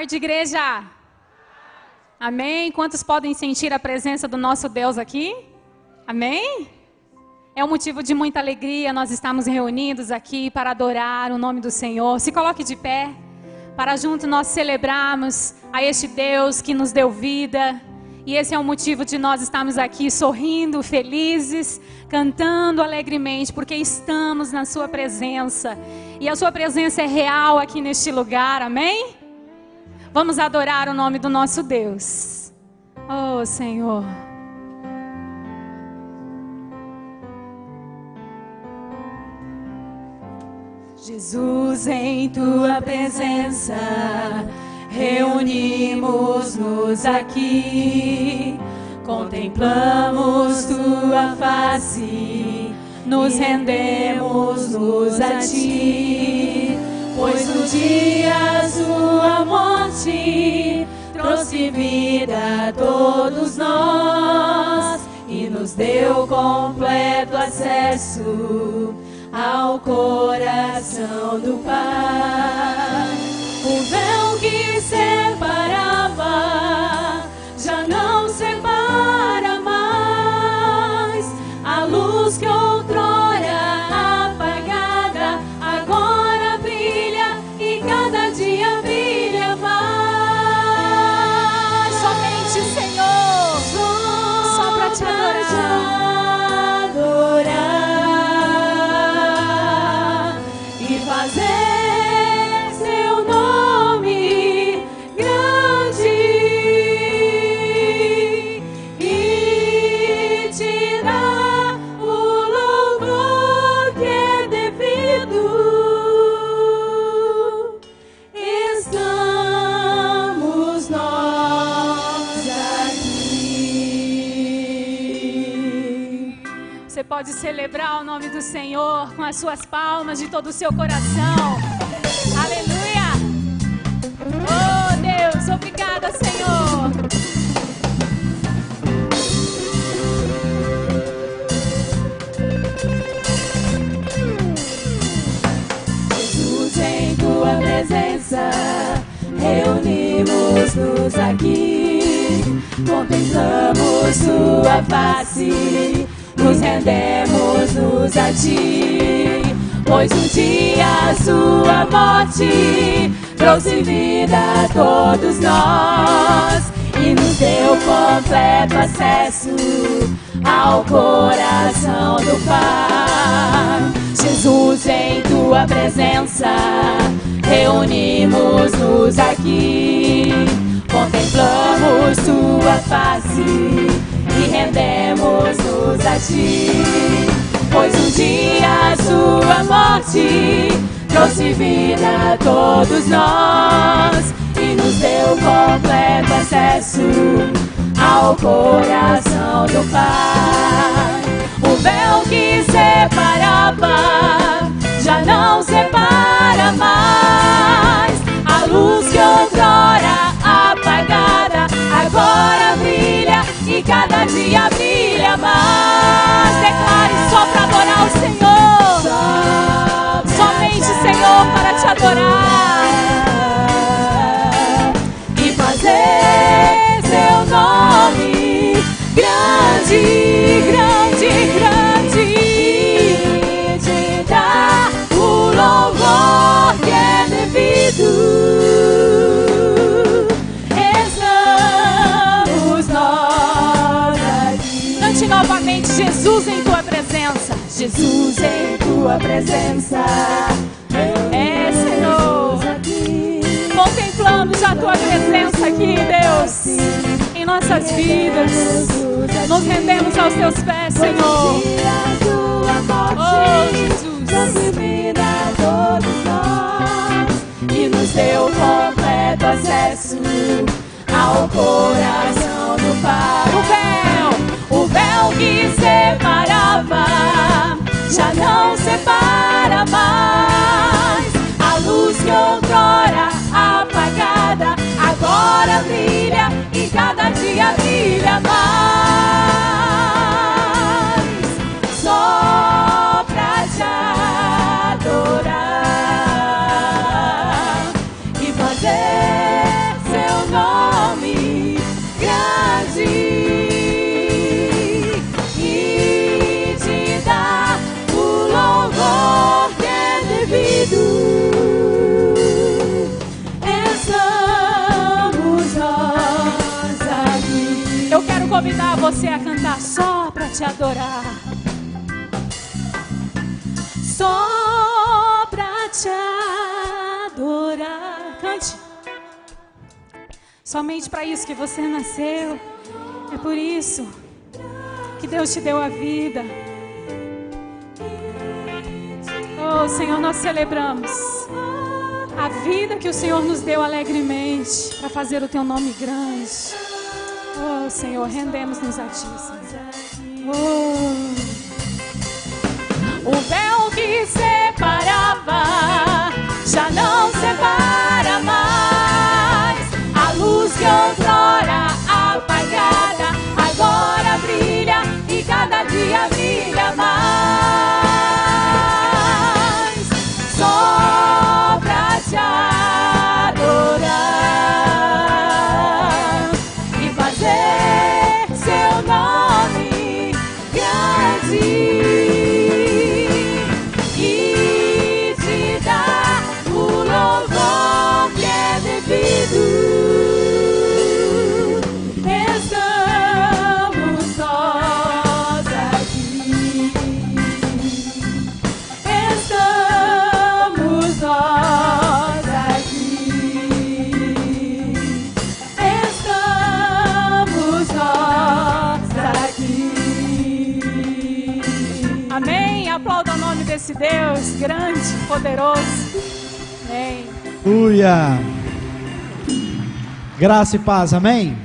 tarde, igreja. Amém? Quantos podem sentir a presença do nosso Deus aqui? Amém? É um motivo de muita alegria nós estamos reunidos aqui para adorar o nome do Senhor. Se coloque de pé, para junto nós celebrarmos a este Deus que nos deu vida. E esse é o motivo de nós estarmos aqui sorrindo, felizes, cantando alegremente, porque estamos na sua presença. E a sua presença é real aqui neste lugar, amém? Vamos adorar o nome do nosso Deus. Oh, Senhor. Jesus, em tua presença, reunimos-nos aqui, contemplamos tua face, nos rendemos-nos a ti, pois no dia sua morte trouxe vida a todos nós e nos deu completo acesso ao coração do Pai. O véu que separava já não separa mais. A luz que outrora apagada agora brilha e cada dia brilha mais. Somente, Senhor, só para te adorar. Pode celebrar o nome do Senhor com as suas palmas de todo o seu coração. Aleluia! Oh Deus, obrigada, Senhor. Jesus, em tua presença, reunimos-nos aqui, contemplamos tua face, nos rendemos-nos a ti, pois um dia sua morte trouxe vida a todos nós e nos deu completo acesso ao coração do Pai. Jesus, em tua presença, reunimos-nos aqui, contemplamos tua face e rendemos-nos a ti, pois um dia sua morte trouxe vida a todos nós e nos deu completo acesso ao coração do Pai. O véu que separava já não separa mais. A luz que outrora apagada agora brilha e cada dia brilha mais. Declare só para adorar o Senhor. Somente, Senhor, para te adorar e fazer seu nome grande, grande, grande, e te dar o louvor que é devido. Novamente, Jesus em tua presença. Jesus em tua presença. É, Senhor. Contemplamos a tua presença aqui, Deus, em nossas vidas. Nos rendemos aos teus pés, Senhor. Oh, Jesus. E nos deu completo acesso ao coração do Pai. O véu que separava já não separa mais. A luz que outrora apagada agora brilha e cada dia brilha mais. Só pra te adorar e fazer convidar você a cantar só para te adorar. Só para te adorar. Cante. Somente para isso que você nasceu. É por isso que Deus te deu a vida. Oh, Senhor, nós celebramos a vida que o Senhor nos deu alegremente para fazer o teu nome grande. Oh, Senhor, rendemos-nos a ti, Senhor. Oh. O véu que separava já não separa mais. A luz que outrora apagada agora brilha e cada dia brilha mais. Só pra te adorar e fazer seu nome grande. Estamos nós aqui. Estamos nós aqui. Estamos nós aqui. Amém. Aplauda o nome desse Deus grande, poderoso. Amém. Aleluia. Graça e paz, amém?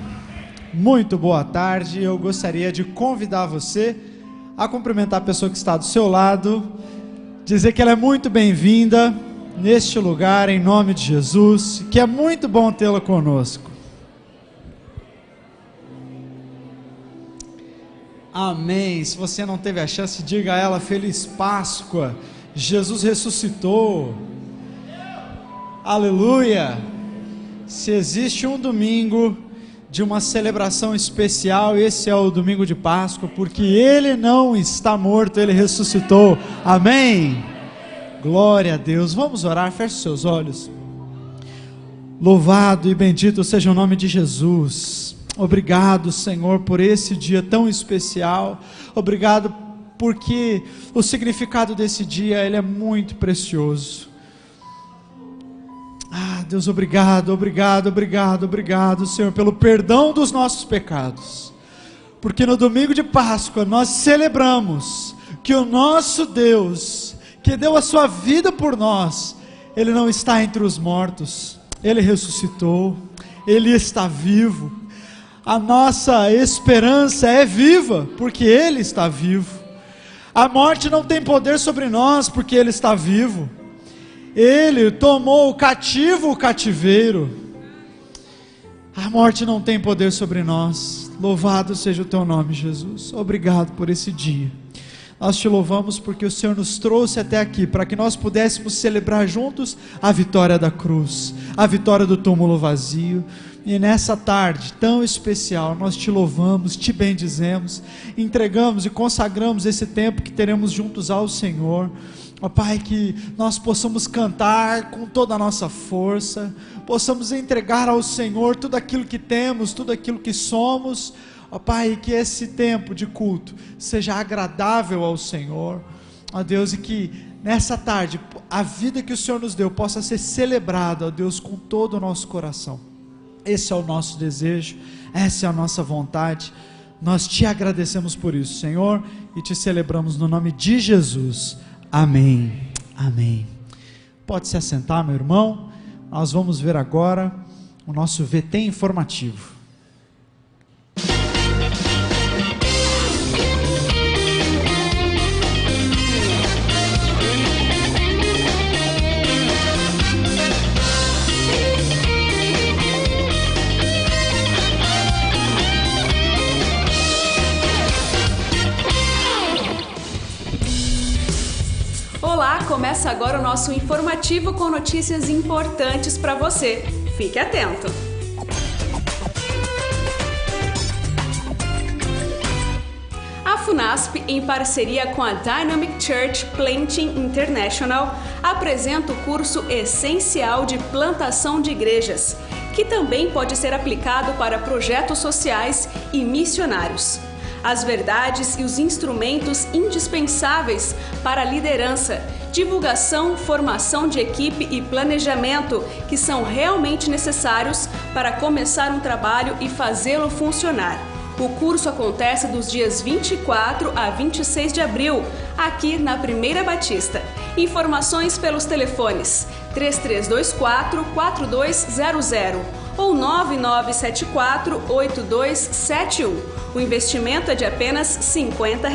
Muito boa tarde. Eu gostaria de convidar você a cumprimentar a pessoa que está do seu lado, dizer que ela é muito bem-vinda neste lugar, em nome de Jesus, que é muito bom tê-la conosco. Amém. Se você não teve a chance, diga a ela: Feliz Páscoa, Jesus ressuscitou. Aleluia. Se existe um domingo de uma celebração especial, esse é o domingo de Páscoa, porque Ele não está morto, Ele ressuscitou. Amém? Glória a Deus. Vamos orar, feche seus olhos. Louvado e bendito seja o nome de Jesus. Obrigado, Senhor, por esse dia tão especial. Obrigado porque o significado desse dia, ele é muito precioso. Ah, Deus, obrigado, obrigado, obrigado, obrigado, Senhor, pelo perdão dos nossos pecados, porque no domingo de Páscoa nós celebramos que o nosso Deus, que deu a sua vida por nós, Ele não está entre os mortos, Ele ressuscitou, Ele está vivo. A nossa esperança é viva, porque Ele está vivo. A morte não tem poder sobre nós, porque Ele está vivo. Ele tomou o cativo o cativeiro. A morte não tem poder sobre nós. Louvado seja o teu nome, Jesus. Obrigado por esse dia. Nós te louvamos porque o Senhor nos trouxe até aqui, para que nós pudéssemos celebrar juntos a vitória da cruz, a vitória do túmulo vazio. E nessa tarde tão especial, nós te louvamos, te bendizemos, entregamos e consagramos esse tempo que teremos juntos ao Senhor. Ó Pai, que nós possamos cantar com toda a nossa força, possamos entregar ao Senhor tudo aquilo que temos, tudo aquilo que somos. Ó Pai, que esse tempo de culto seja agradável ao Senhor, ó Deus, e que nessa tarde a vida que o Senhor nos deu possa ser celebrada, ó Deus, com todo o nosso coração. Esse é o nosso desejo, essa é a nossa vontade. Nós te agradecemos por isso, Senhor, e te celebramos no nome de Jesus. Amém, amém. Pode se assentar, meu irmão. Nós vamos ver agora o nosso VT informativo. Olá, começa agora o nosso informativo com notícias importantes para você. Fique atento! A FUNASP, em parceria com a Dynamic Church Planting International, apresenta o curso essencial de plantação de igrejas, que também pode ser aplicado para projetos sociais e missionários. As verdades e os instrumentos indispensáveis para a liderança, divulgação, formação de equipe e planejamento que são realmente necessários para começar um trabalho e fazê-lo funcionar. O curso acontece dos dias 24 a 26 de abril, aqui na Primeira Batista. Informações pelos telefones 3324-4200 ou 9974-8271. O investimento é de apenas R$ 50.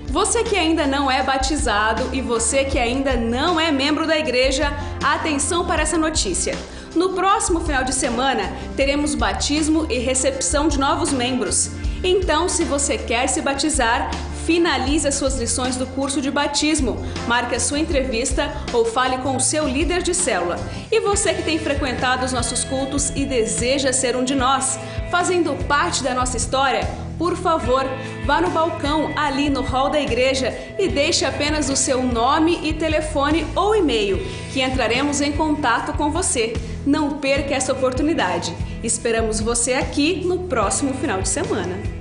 Você que ainda não é batizado e você que ainda não é membro da igreja, atenção para essa notícia. No próximo final de semana, teremos batismo e recepção de novos membros. Então, se você quer se batizar, finalize as suas lições do curso de batismo, marque a sua entrevista ou fale com o seu líder de célula. E você que tem frequentado os nossos cultos e deseja ser um de nós, fazendo parte da nossa história, por favor, vá no balcão ali no hall da igreja e deixe apenas o seu nome e telefone ou e-mail, que entraremos em contato com você. Não perca essa oportunidade. Esperamos você aqui no próximo final de semana.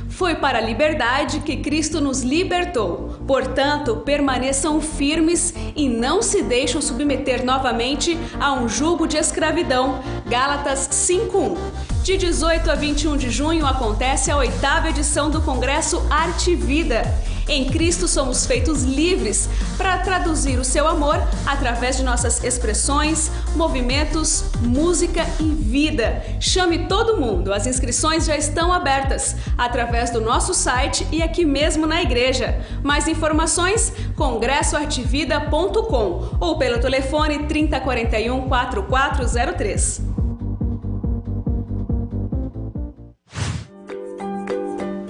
Foi para a liberdade que Cristo nos libertou. Portanto, permaneçam firmes e não se deixem submeter novamente a um jugo de escravidão. Gálatas 5:1. De 18 a 21 de junho acontece a 8ª edição do Congresso Arte e Vida. Em Cristo somos feitos livres para traduzir o seu amor através de nossas expressões, movimentos, música e vida. Chame todo mundo, as inscrições já estão abertas através do nosso site e aqui mesmo na igreja. Mais informações, congressoartevida.com ou pelo telefone 3041-4403.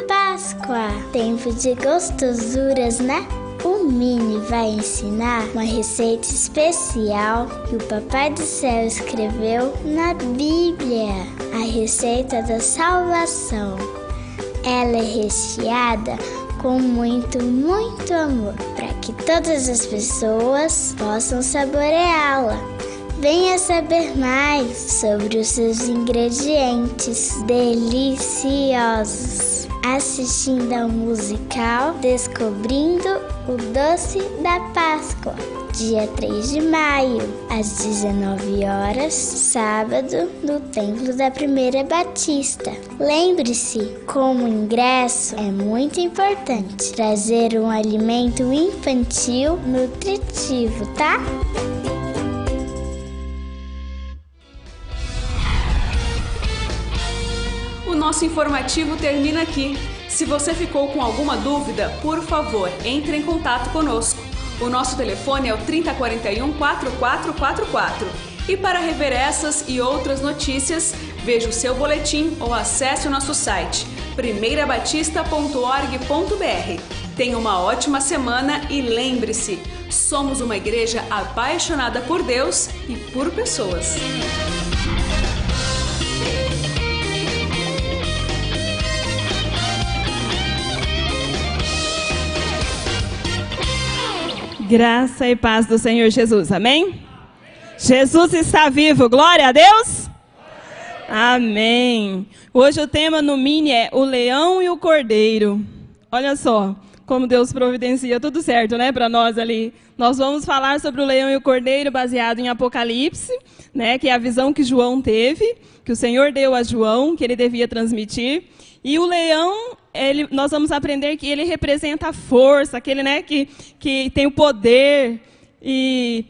Páscoa, tempo de gostosuras, né? O Mini vai ensinar uma receita especial que o Papai do Céu escreveu na Bíblia, a receita da salvação. Ela é recheada com muito amor, para que todas as pessoas possam saboreá-la. Venha saber mais sobre os seus ingredientes deliciosos assistindo ao musical Descobrindo o Doce da Páscoa, dia 3 de maio, às 19 horas, sábado, no Templo da Primeira Batista. Lembre-se, como ingresso, é muito importante trazer um alimento infantil nutritivo, tá? O nosso informativo termina aqui. Se você ficou com alguma dúvida, por favor, entre em contato conosco. O nosso telefone é o 3041-4444. E para rever essas e outras notícias, veja o seu boletim ou acesse o nosso site primeirabatista.org.br. Tenha uma ótima semana e lembre-se, somos uma igreja apaixonada por Deus e por pessoas. Graça e paz do Senhor Jesus, amém? Jesus está vivo, glória a Deus! Amém! Hoje o tema no Mini é o leão e o cordeiro. Olha só como Deus providencia tudo certo, né, para nós ali. Nós vamos falar sobre o leão e o cordeiro baseado em Apocalipse, né, que é a visão que João teve, que o Senhor deu a João, que ele devia transmitir. E o leão, nós vamos aprender que ele representa a força, aquele, né, que tem o poder. E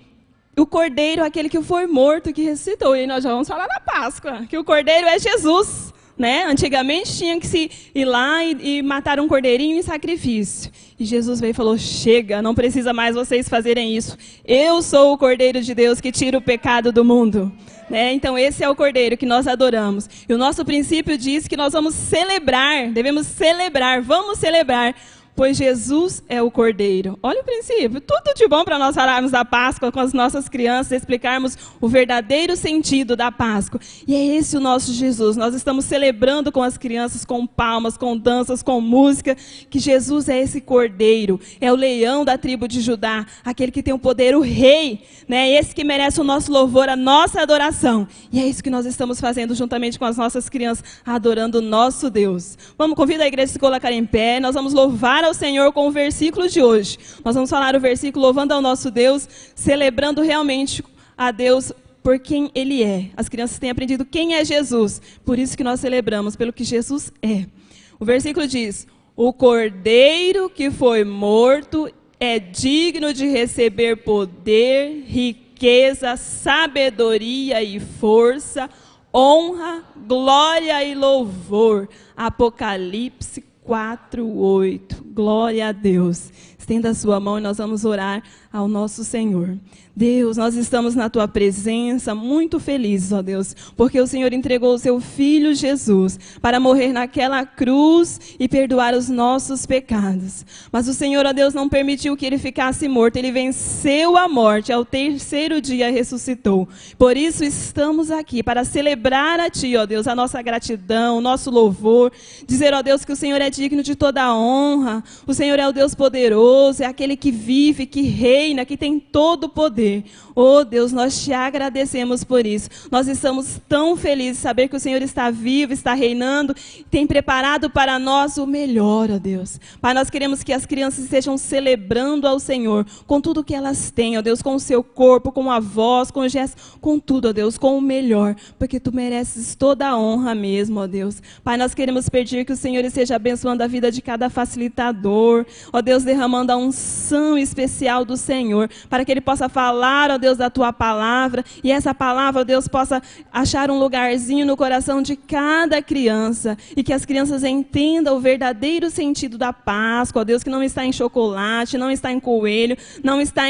o cordeiro, aquele que foi morto, que ressuscitou. E nós já vamos falar na Páscoa, que o cordeiro é Jesus. Né? Antigamente tinha que ir lá e matar um cordeirinho em sacrifício. E Jesus veio e falou, chega, não precisa mais vocês fazerem isso. Eu sou o Cordeiro de Deus que tira o pecado do mundo. Né? Então esse é o Cordeiro que nós adoramos. E o nosso princípio diz que nós vamos celebrar, devemos celebrar, vamos celebrar. pois Jesus é o Cordeiro. Olha o princípio, tudo de bom para nós falarmos da Páscoa com as nossas crianças, explicarmos o verdadeiro sentido da Páscoa. E é esse o nosso Jesus. Nós estamos celebrando com as crianças, com palmas, com danças, com música, que Jesus é esse Cordeiro, é o leão da tribo de Judá, aquele que tem o poder, o rei, né? Esse que merece o nosso louvor, a nossa adoração. E é isso que nós estamos fazendo juntamente com as nossas crianças, adorando o nosso Deus. Vamos, convida a igreja a se colocar em pé, nós vamos louvar ao Senhor com o versículo de hoje. Nós vamos falar o versículo louvando ao nosso Deus, celebrando realmente a Deus por quem Ele é. As crianças têm aprendido quem é Jesus, por isso que nós celebramos, pelo que Jesus é. O versículo diz: o Cordeiro que foi morto é digno de receber poder, riqueza, sabedoria e força, honra, glória e louvor. Apocalipse 4:8. Glória a Deus. Estenda a sua mão e nós vamos orar ao nosso Senhor. Deus, nós estamos na Tua presença muito felizes, ó Deus, porque o Senhor entregou o Seu Filho Jesus para morrer naquela cruz e perdoar os nossos pecados. Mas o Senhor, ó Deus, não permitiu que Ele ficasse morto. Ele venceu a morte, ao terceiro dia ressuscitou. Por isso estamos aqui para celebrar a Ti, ó Deus, a nossa gratidão, o nosso louvor, dizer, ó Deus, que o Senhor é digno de toda a honra, o Senhor é o Deus poderoso, é aquele que vive, que reina, que tem todo o poder. Oh Deus, nós Te agradecemos por isso. Nós estamos tão felizes de saber que o Senhor está vivo, está reinando, tem preparado para nós o melhor, ó Deus. Pai, nós queremos que as crianças estejam celebrando ao Senhor com tudo que elas têm, ó Deus, com o seu corpo, com a voz, com o gesto, com tudo, ó Deus, com o melhor, porque Tu mereces toda a honra mesmo, ó Deus. Pai, nós queremos pedir que o Senhor esteja abençoando a vida de cada facilitador, ó Deus, derramando a unção especial do Senhor, para que ele possa falar, ó Deus, da Tua palavra, e essa palavra, ó Deus, possa achar um lugarzinho no coração de cada criança, e que as crianças entendam o verdadeiro sentido da Páscoa, ó Deus, que não está em chocolate, não está em coelho, não está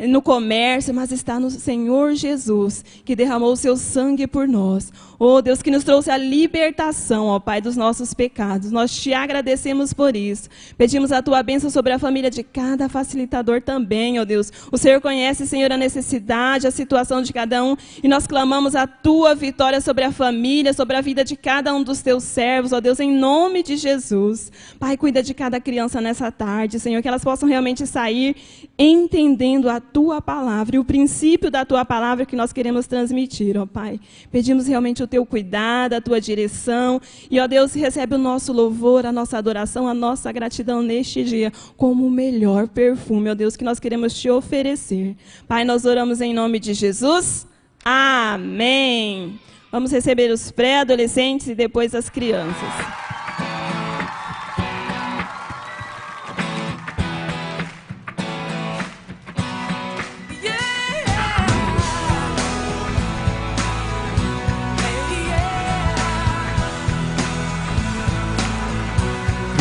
no comércio, mas está no Senhor Jesus, que derramou o Seu sangue por nós. Oh Deus, que nos trouxe a libertação, ó Pai, dos nossos pecados. Nós Te agradecemos por isso. Pedimos a Tua bênção sobre a família de cada facilitador também, ó Deus. O Senhor conhece, Senhor, a necessidade, a situação de cada um, e nós clamamos a Tua vitória sobre a família, sobre a vida de cada um dos Teus servos, ó Deus, em nome de Jesus. Pai, cuida de cada criança nessa tarde, Senhor, que elas possam realmente sair entendendo a Tua palavra e o princípio da Tua palavra que nós queremos transmitir, ó Pai. Pedimos realmente o Teu cuidado, a Tua direção, e ó Deus, recebe o nosso louvor, a nossa adoração, a nossa gratidão neste dia, como o melhor perfume, ó Deus, que nós queremos Te oferecer. Pai, nós oramos em nome de Jesus. Amém. Vamos receber os pré-adolescentes e depois as crianças.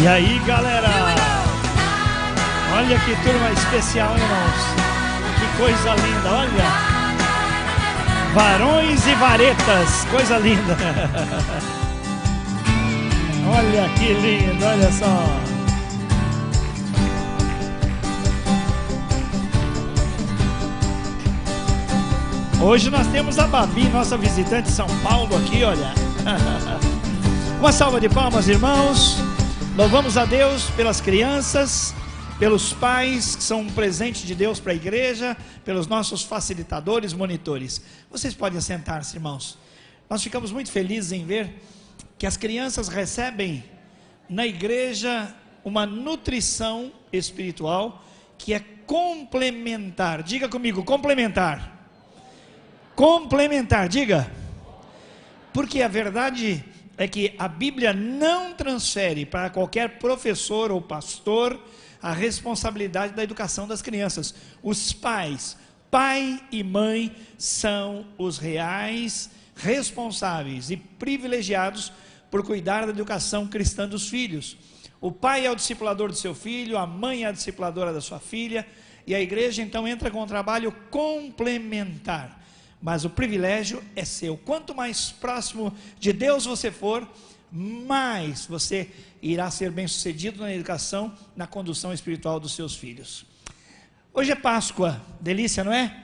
E aí, galera? Olha que turma especial, irmãos. Que coisa linda, olha. Varões e varetas, coisa linda. Olha que lindo, olha só. Hoje nós temos a Babi, nossa visitante de São Paulo aqui, olha. Uma salva de palmas, irmãos. Louvamos a Deus pelas crianças, pelos pais que são um presente de Deus para a igreja, pelos nossos facilitadores, monitores. Vocês podem sentar-se, irmãos. Nós ficamos muito felizes em ver que as crianças recebem na igreja uma nutrição espiritual que é complementar. Diga comigo, complementar. Complementar, diga. Porque a verdade é que a Bíblia não transfere para qualquer professor ou pastor a responsabilidade da educação das crianças. Os pais, pai e mãe, são os reais responsáveis e privilegiados por cuidar da educação cristã dos filhos. O pai é o discipulador do seu filho, a mãe é a discipuladora da sua filha, e a igreja então entra com um trabalho complementar. Mas o privilégio é seu. Quanto mais próximo de Deus você for, mais você irá ser bem-sucedido na educação, na condução espiritual dos seus filhos. Hoje é Páscoa, delícia, não é?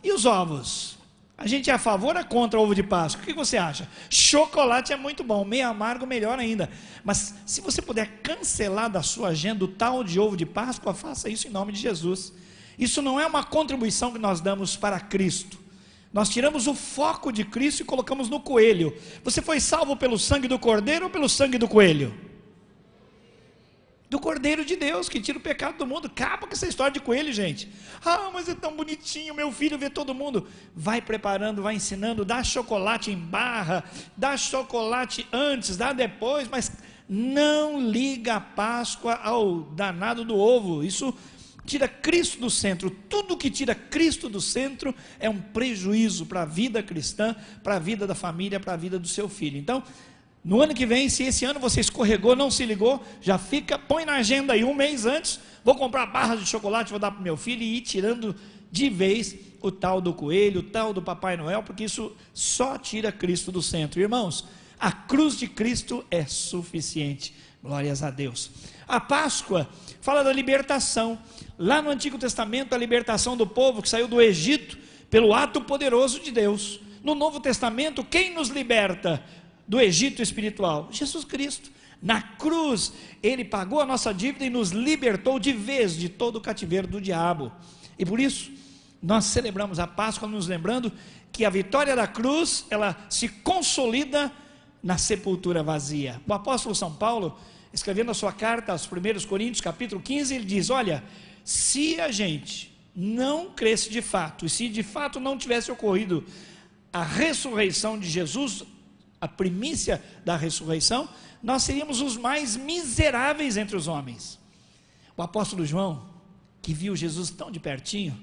E os ovos? A gente é a favor ou contra o ovo de Páscoa? O que você acha? Chocolate é muito bom, meio amargo melhor ainda. Mas se você puder cancelar da sua agenda o tal de ovo de Páscoa, faça isso em nome de Jesus. Isso não é uma contribuição que nós damos para Cristo. Nós tiramos o foco de Cristo e colocamos no coelho. Você foi salvo pelo sangue do cordeiro ou pelo sangue do coelho? Do Cordeiro de Deus, que tira o pecado do mundo. Acaba com essa história de coelho, gente. Mas é tão bonitinho, meu filho vê todo mundo. Vai preparando, vai ensinando, dá chocolate em barra, dá chocolate antes, dá depois, mas não liga a Páscoa ao danado do ovo. Isso tira Cristo do centro. Tudo que tira Cristo do centro é um prejuízo para a vida cristã, para a vida da família, para a vida do seu filho. Então, no ano que vem, se esse ano você escorregou, não se ligou, já fica, põe na agenda aí, um mês antes, vou comprar barras de chocolate, vou dar para o meu filho e ir tirando de vez o tal do coelho, o tal do Papai Noel, porque isso só tira Cristo do centro. Irmãos, a cruz de Cristo é suficiente, glórias a Deus. A Páscoa fala da libertação. Lá no Antigo Testamento, a libertação do povo que saiu do Egito pelo ato poderoso de Deus. No Novo Testamento, quem nos liberta do Egito espiritual? Jesus Cristo. Na cruz, Ele pagou a nossa dívida e nos libertou de vez de todo o cativeiro do diabo. E por isso, nós celebramos a Páscoa nos lembrando que a vitória da cruz, ela se consolida na sepultura vazia. O apóstolo São Paulo, escrevendo a sua carta aos 1 Coríntios, capítulo 15, ele diz: olha, se a gente não cresce de fato, e se de fato não tivesse ocorrido a ressurreição de Jesus, a primícia da ressurreição, nós seríamos os mais miseráveis entre os homens. O apóstolo João, que viu Jesus tão de pertinho,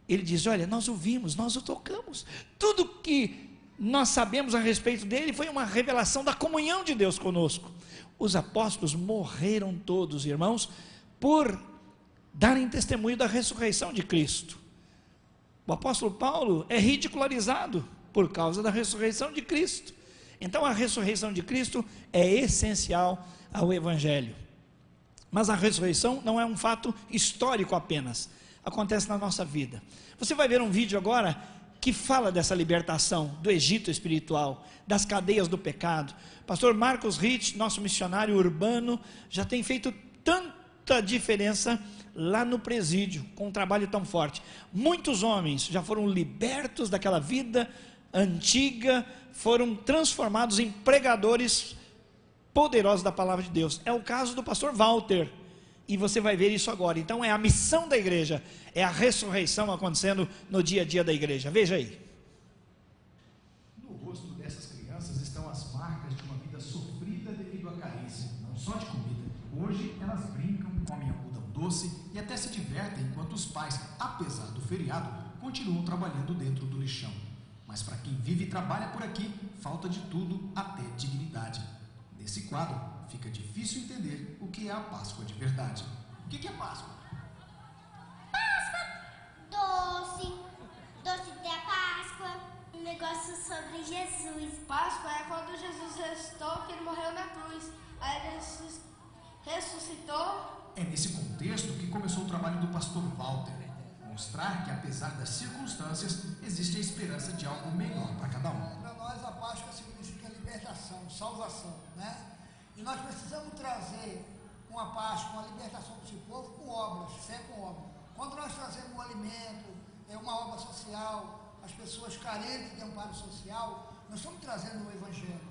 ele diz: olha, nós o vimos, nós o tocamos, tudo que nós sabemos a respeito dele foi uma revelação da comunhão de Deus conosco. Os apóstolos morreram todos, irmãos, por darem testemunho da ressurreição de Cristo. O apóstolo Paulo é ridicularizado por causa da ressurreição de Cristo. Então a ressurreição de Cristo é essencial ao Evangelho. Mas a ressurreição não é um fato histórico apenas, acontece na nossa vida. Você vai ver um vídeo agora que fala dessa libertação do Egito espiritual, das cadeias do pecado. Pastor Marcos Ritch, nosso missionário urbano, já tem feito tanta diferença lá no presídio, com um trabalho tão forte. Muitos homens já foram libertos daquela vida antiga, foram transformados em pregadores poderosos da palavra de Deus. É o caso do pastor Walter, e você vai ver isso agora. Então é a missão da igreja, é a ressurreição acontecendo no dia a dia da igreja. Veja aí. No rosto dessas crianças estão as marcas de uma vida sofrida devido à carência, não só de comida. Hoje elas brincam, comem algodão doce e até se divertem enquanto os pais, apesar do feriado, continuam trabalhando dentro do lixão. Mas para quem vive e trabalha por aqui, falta de tudo, até dignidade. Nesse quadro, fica difícil entender o que é a Páscoa de verdade. O que é Páscoa? Páscoa, doce da Páscoa, um negócio sobre Jesus. Páscoa é quando Jesus ressuscitou, que ele morreu na cruz. Aí ele ressuscitou. É nesse contexto que começou o trabalho do pastor Walter. Mostrar que apesar das circunstâncias, existe a esperança de algo melhor para cada um. Para nós a Páscoa significa libertação, salvação, né? E nós precisamos trazer uma Páscoa, uma libertação desse povo com obras, fé com obra. Quando nós trazemos um alimento, uma obra social, as pessoas carentes de amparo social, nós estamos trazendo o Evangelho.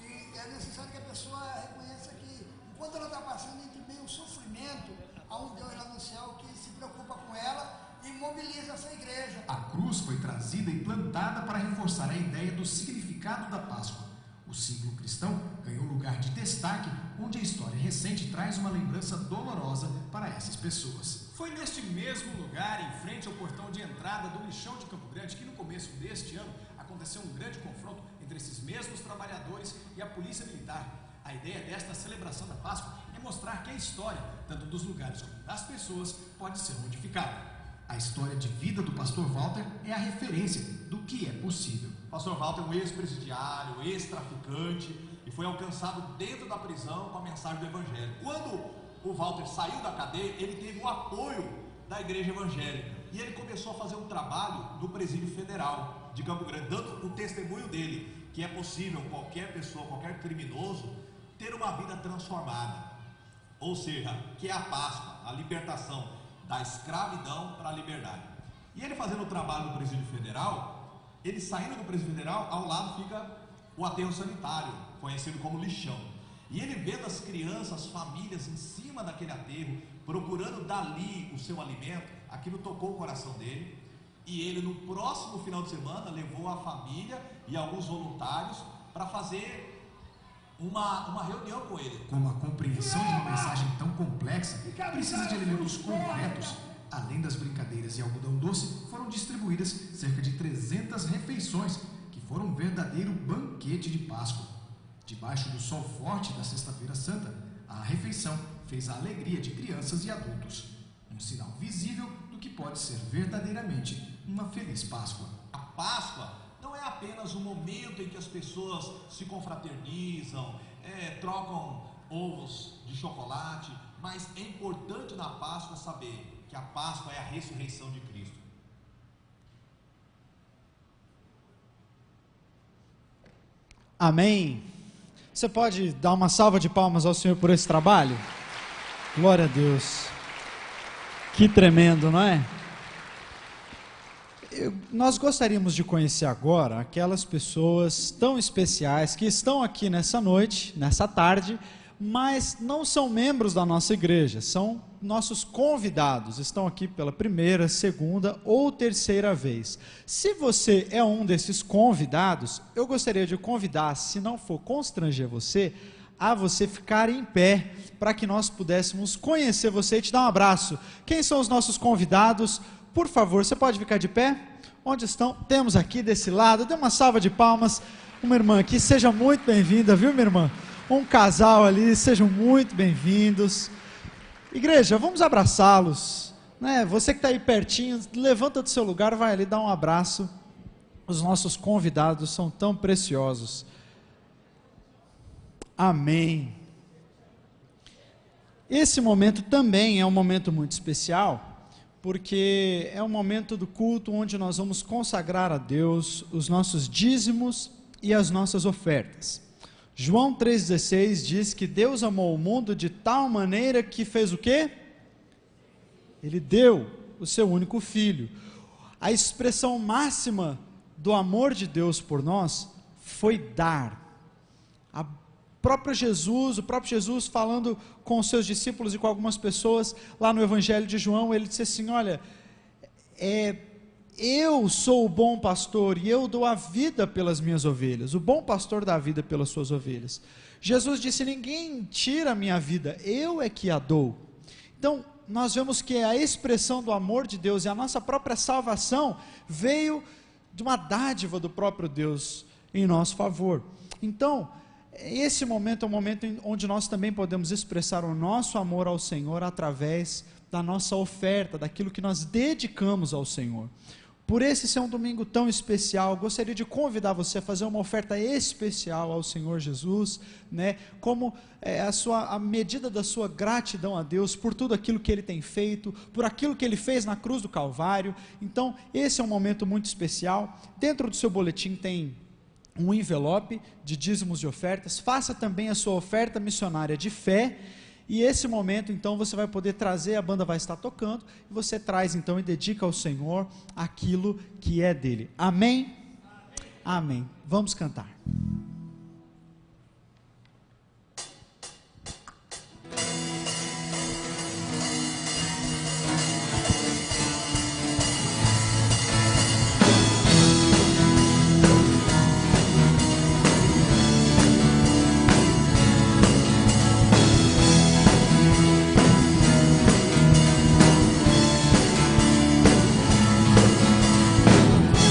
E é necessário que a pessoa reconheça que, enquanto ela está passando entre meio sofrimento, há um Deus lá no céu que se preocupa com ela e mobiliza essa igreja. A cruz foi trazida e plantada para reforçar a ideia do significado da Páscoa. O símbolo cristão ganhou lugar de destaque, onde a história recente traz uma lembrança dolorosa para essas pessoas. Foi neste mesmo lugar, em frente ao portão de entrada do lixão de Campo Grande, que no começo deste ano aconteceu um grande confronto entre esses mesmos trabalhadores e a polícia militar. A ideia desta celebração da Páscoa é mostrar que a história, tanto dos lugares como das pessoas, pode ser modificada. A história de vida do pastor Walter é a referência do que é possível. Pastor Walter é um ex-presidiário, ex-traficante, e foi alcançado dentro da prisão com a mensagem do Evangelho. Quando o Walter saiu da cadeia, ele teve o apoio da igreja evangélica, e ele começou a fazer um trabalho no Presídio Federal de Campo Grande, dando o testemunho dele, que é possível qualquer pessoa, qualquer criminoso, ter uma vida transformada, ou seja, que é a Páscoa, a libertação da escravidão para a liberdade. E ele fazendo o trabalho no Presídio Federal, ele saindo do Presídio Federal, ao lado fica o aterro sanitário, conhecido como lixão, e ele vendo as crianças, as famílias em cima daquele aterro, procurando dali o seu alimento, aquilo tocou o coração dele, e ele no próximo final de semana levou a família e alguns voluntários para fazer uma reunião com ele. Como a compreensão de uma mensagem tão complexa precisa de elementos concretos, além das brincadeiras e algodão doce, foram distribuídas cerca de 300 refeições, que foram um verdadeiro banquete de Páscoa. Debaixo do sol forte da Sexta-feira Santa, a refeição fez a alegria de crianças e adultos, um sinal visível do que pode ser verdadeiramente uma feliz Páscoa. A Páscoa não é apenas um momento em que as pessoas se confraternizam, trocam ovos de chocolate, mas é importante na Páscoa saber que a Páscoa é a ressurreição de Cristo. Amém. Você pode dar uma salva de palmas ao Senhor por esse trabalho? Glória a Deus. Que tremendo, não é? Nós gostaríamos de conhecer agora aquelas pessoas tão especiais que estão aqui nessa noite, nessa tarde, mas não são membros da nossa igreja, são nossos convidados, estão aqui pela primeira, segunda ou terceira vez. Se você é um desses convidados, eu gostaria de convidar, se não for constranger você, a você ficar em pé, para que nós pudéssemos conhecer você e te dar um abraço. Quem são os nossos convidados? Por favor, você pode ficar de pé? Onde estão? Temos aqui desse lado, dê uma salva de palmas, uma irmã aqui, seja muito bem-vinda, viu minha irmã? Um casal ali, sejam muito bem-vindos. Igreja, vamos abraçá-los, né? Você que está aí pertinho, levanta do seu lugar, vai ali dar um abraço. Os nossos convidados são tão preciosos. Amém. Esse momento também é um momento muito especial, porque é um momento do culto onde nós vamos consagrar a Deus os nossos dízimos e as nossas ofertas. João 3,16 diz que Deus amou o mundo de tal maneira que fez o quê? Ele deu o seu único filho. A expressão máxima do amor de Deus por nós foi dar. O próprio Jesus falando com os seus discípulos e com algumas pessoas lá no Evangelho de João, ele disse assim, olha, eu sou o bom pastor e eu dou a vida pelas minhas ovelhas. O bom pastor dá a vida pelas suas ovelhas. Jesus disse, ninguém tira a minha vida, eu é que a dou. Então, nós vemos que a expressão do amor de Deus e a nossa própria salvação veio de uma dádiva do próprio Deus em nosso favor. Então, esse momento é um momento onde nós também podemos expressar o nosso amor ao Senhor através da nossa oferta, daquilo que nós dedicamos ao Senhor. Por esse ser um domingo tão especial, gostaria de convidar você a fazer uma oferta especial ao Senhor Jesus, né? Como a medida da sua gratidão a Deus por tudo aquilo que Ele tem feito, por aquilo que Ele fez na cruz do Calvário. Então, esse é um momento muito especial. Dentro do seu boletim tem um envelope de dízimos e ofertas. Faça também a sua oferta missionária de fé. E esse momento, então, você vai poder trazer, a banda vai estar tocando, e você traz, então, e dedica ao Senhor aquilo que é dele. Amém? Amém. Vamos cantar.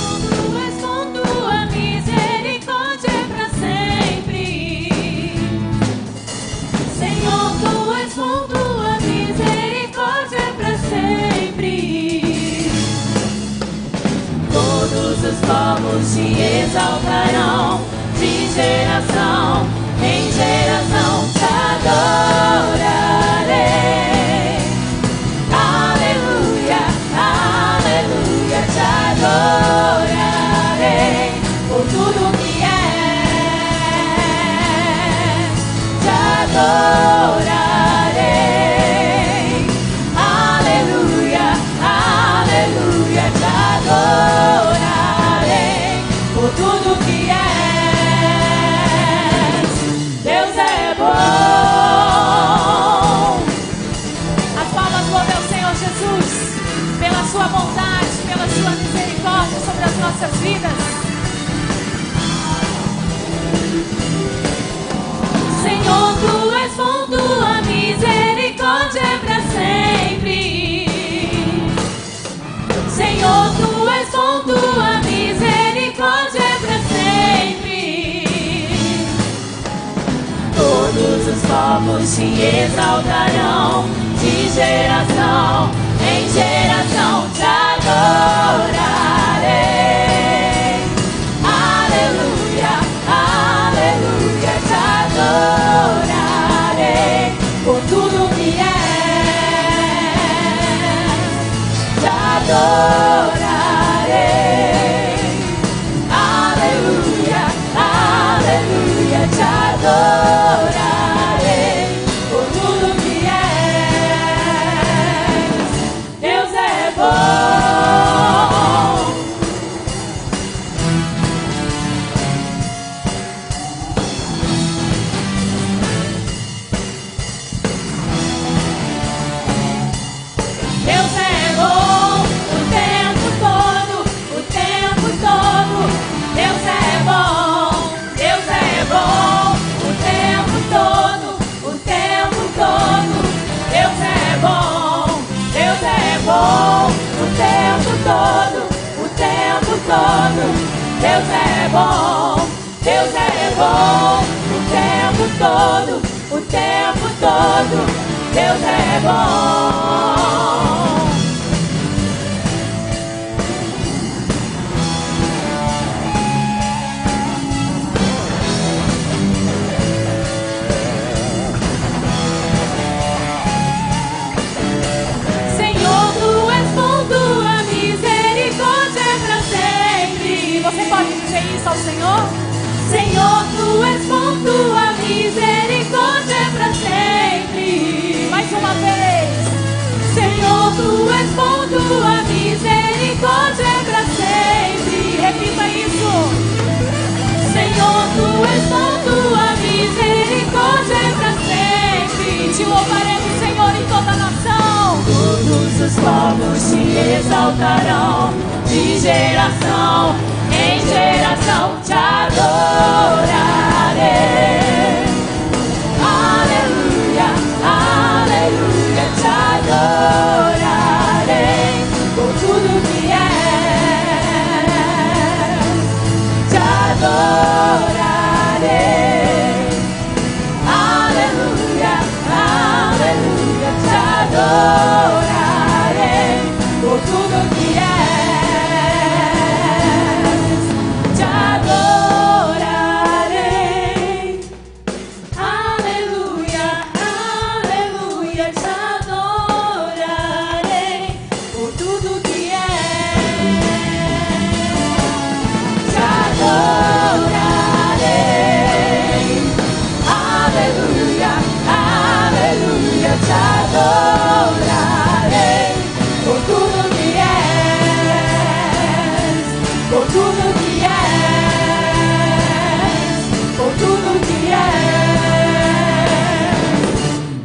Tudo és com tua misericórdia pra povos te exaltarão, de geração em geração te adorarei. Aleluia, aleluia, te adorarei por tudo que és, te adorarei. Aleluia, aleluia, te adorarei por tudo que és. Deus é bom. As palmas louvam ao Senhor Jesus pela sua bondade, pela sua misericórdia sobre as nossas vidas. Senhor, tu és bom, tua misericórdia é pra sempre. Senhor, tu és bom, tua misericórdia é pra sempre. Todos os povos te exaltarão, de geração em geração te adorarei. Aleluia, aleluia, te adorarei por tudo que és, te adorarei. Aleluia, aleluia, te adorarei por tudo que és. Deus é bom. Deus é bom o tempo todo, o tempo todo. Deus é bom, Deus é bom o tempo todo, o tempo todo. Deus é bom, Deus é bom o tempo todo, o tempo todo. Deus é bom, Deus é bom o tempo todo, o tempo todo. Deus é bom. Senhor, tu és bom, tua misericórdia é pra sempre. Você pode dizer isso ao Senhor? Senhor, tu és bom, tua misericórdia é pra sempre. Mais uma vez. Senhor, tu és bom, tua misericórdia é pra sempre. Repita isso. Senhor, tu és bom, tua misericórdia é pra sempre. Te louvaremos, Senhor, em toda a nação. Todos os povos te exaltarão, de geração em geração te adorarei. Aleluia, aleluia, te adorarei por tudo que és, te adorarei. Aleluia, aleluia, te adorarei por tudo que és, te adorarei. Aleluia, aleluia, te adorarei por tudo que és, te adorarei. Aleluia, aleluia, te adorarei por tudo que és, por tudo que és, por tudo que és.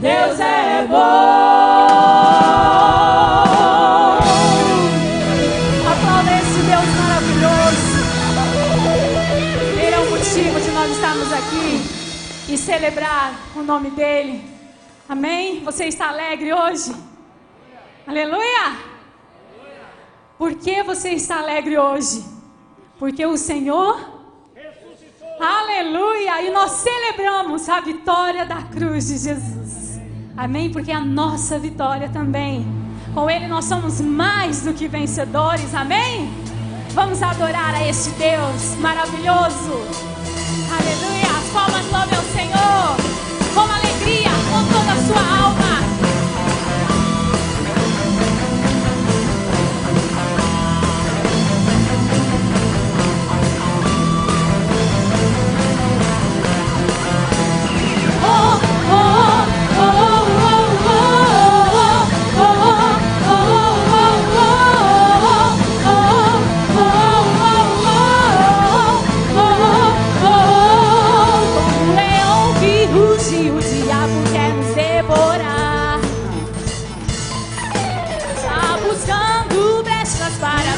Deus é bom. Aplauda esse Deus maravilhoso. Ele é o motivo de nós estarmos aqui e celebrar o nome dele. Amém? Você está alegre hoje? Aleluia! Por que você está alegre hoje? Porque o Senhor ressuscitou. Aleluia! E nós celebramos a vitória da cruz de Jesus. Amém? Porque é a nossa vitória também. Com Ele nós somos mais do que vencedores. Amém? Vamos adorar a este Deus maravilhoso. Aleluia. As palmas louvem ao Senhor com alegria, com toda a sua alma.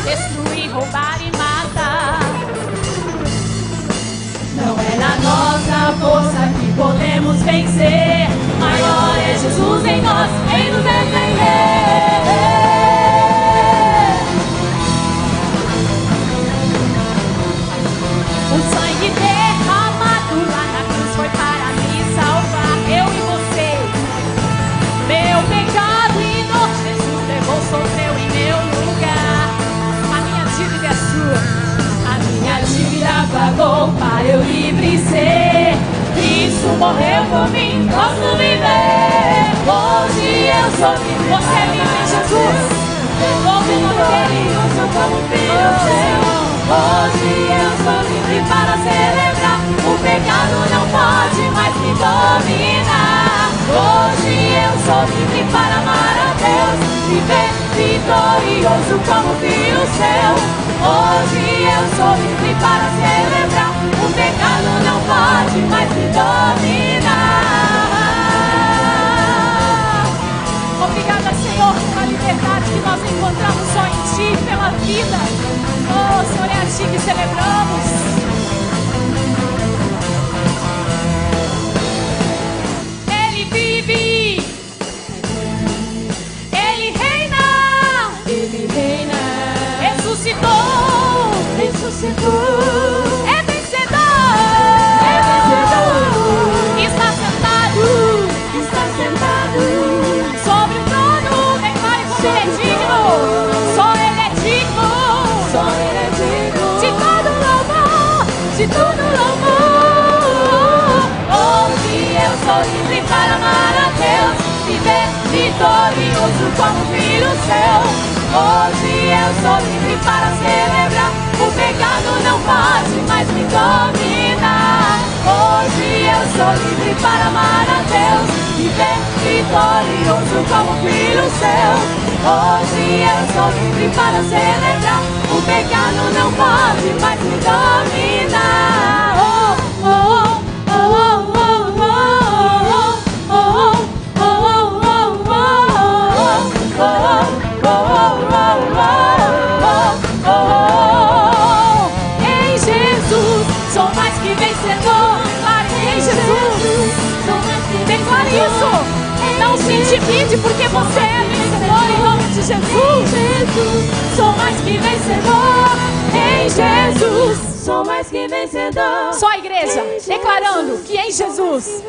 Destruir, roubar e matar. Não é na nossa força que podemos vencer. Maior é Jesus em nós, quem nos defender. O sangue derramado lá na cruz foi para me salvar. Eu e você. Meu pecado e dor, Jesus levou, sofreu em meu lugar. É sua. A minha dívida pagou para eu livre ser. Cristo morreu por mim, posso viver. Hoje eu sou livre. Você é livre em Jesus. Devolve o nome dele, eu sou como filho seu. Hoje eu sou livre para celebrar. O pecado não pode mais me dominar. Hoje eu sou livre para amar a Deus. Viver vitorioso como filho seu. Hoje eu sou livre para celebrar. O pecado não pode mais me dominar. Obrigada, Senhor, pela liberdade que nós encontramos só em Ti, pela vida. Oh, Senhor, é a Ti que celebramos. Ele vive. Ele reina. Ele reina. Ressuscitou. É vencedor. É vencedor. Está sentado. Está sentado sobre o trono. Declare como Ele é digno. Só Ele é digno. Só Ele é digno. De todo louvor. De todo louvor. Hoje eu sou livre para amar a Deus. Viver vitorioso como filho seu. Hoje eu sou livre para celebrar. O pecado não pode mais me dominar. Hoje eu sou livre para amar a Deus. Viver vitorioso como filho seu. Hoje eu sou livre para celebrar. O pecado não pode mais me dominar. Oh, oh, oh, oh, oh. Sou mais que vencedor. Em Jesus. Declare isso. Não se intimide, porque você é vencedor em nome de Jesus. Sou mais que vencedor. Em Jesus. Sou mais que vencedor. Só a igreja declarando que em Jesus.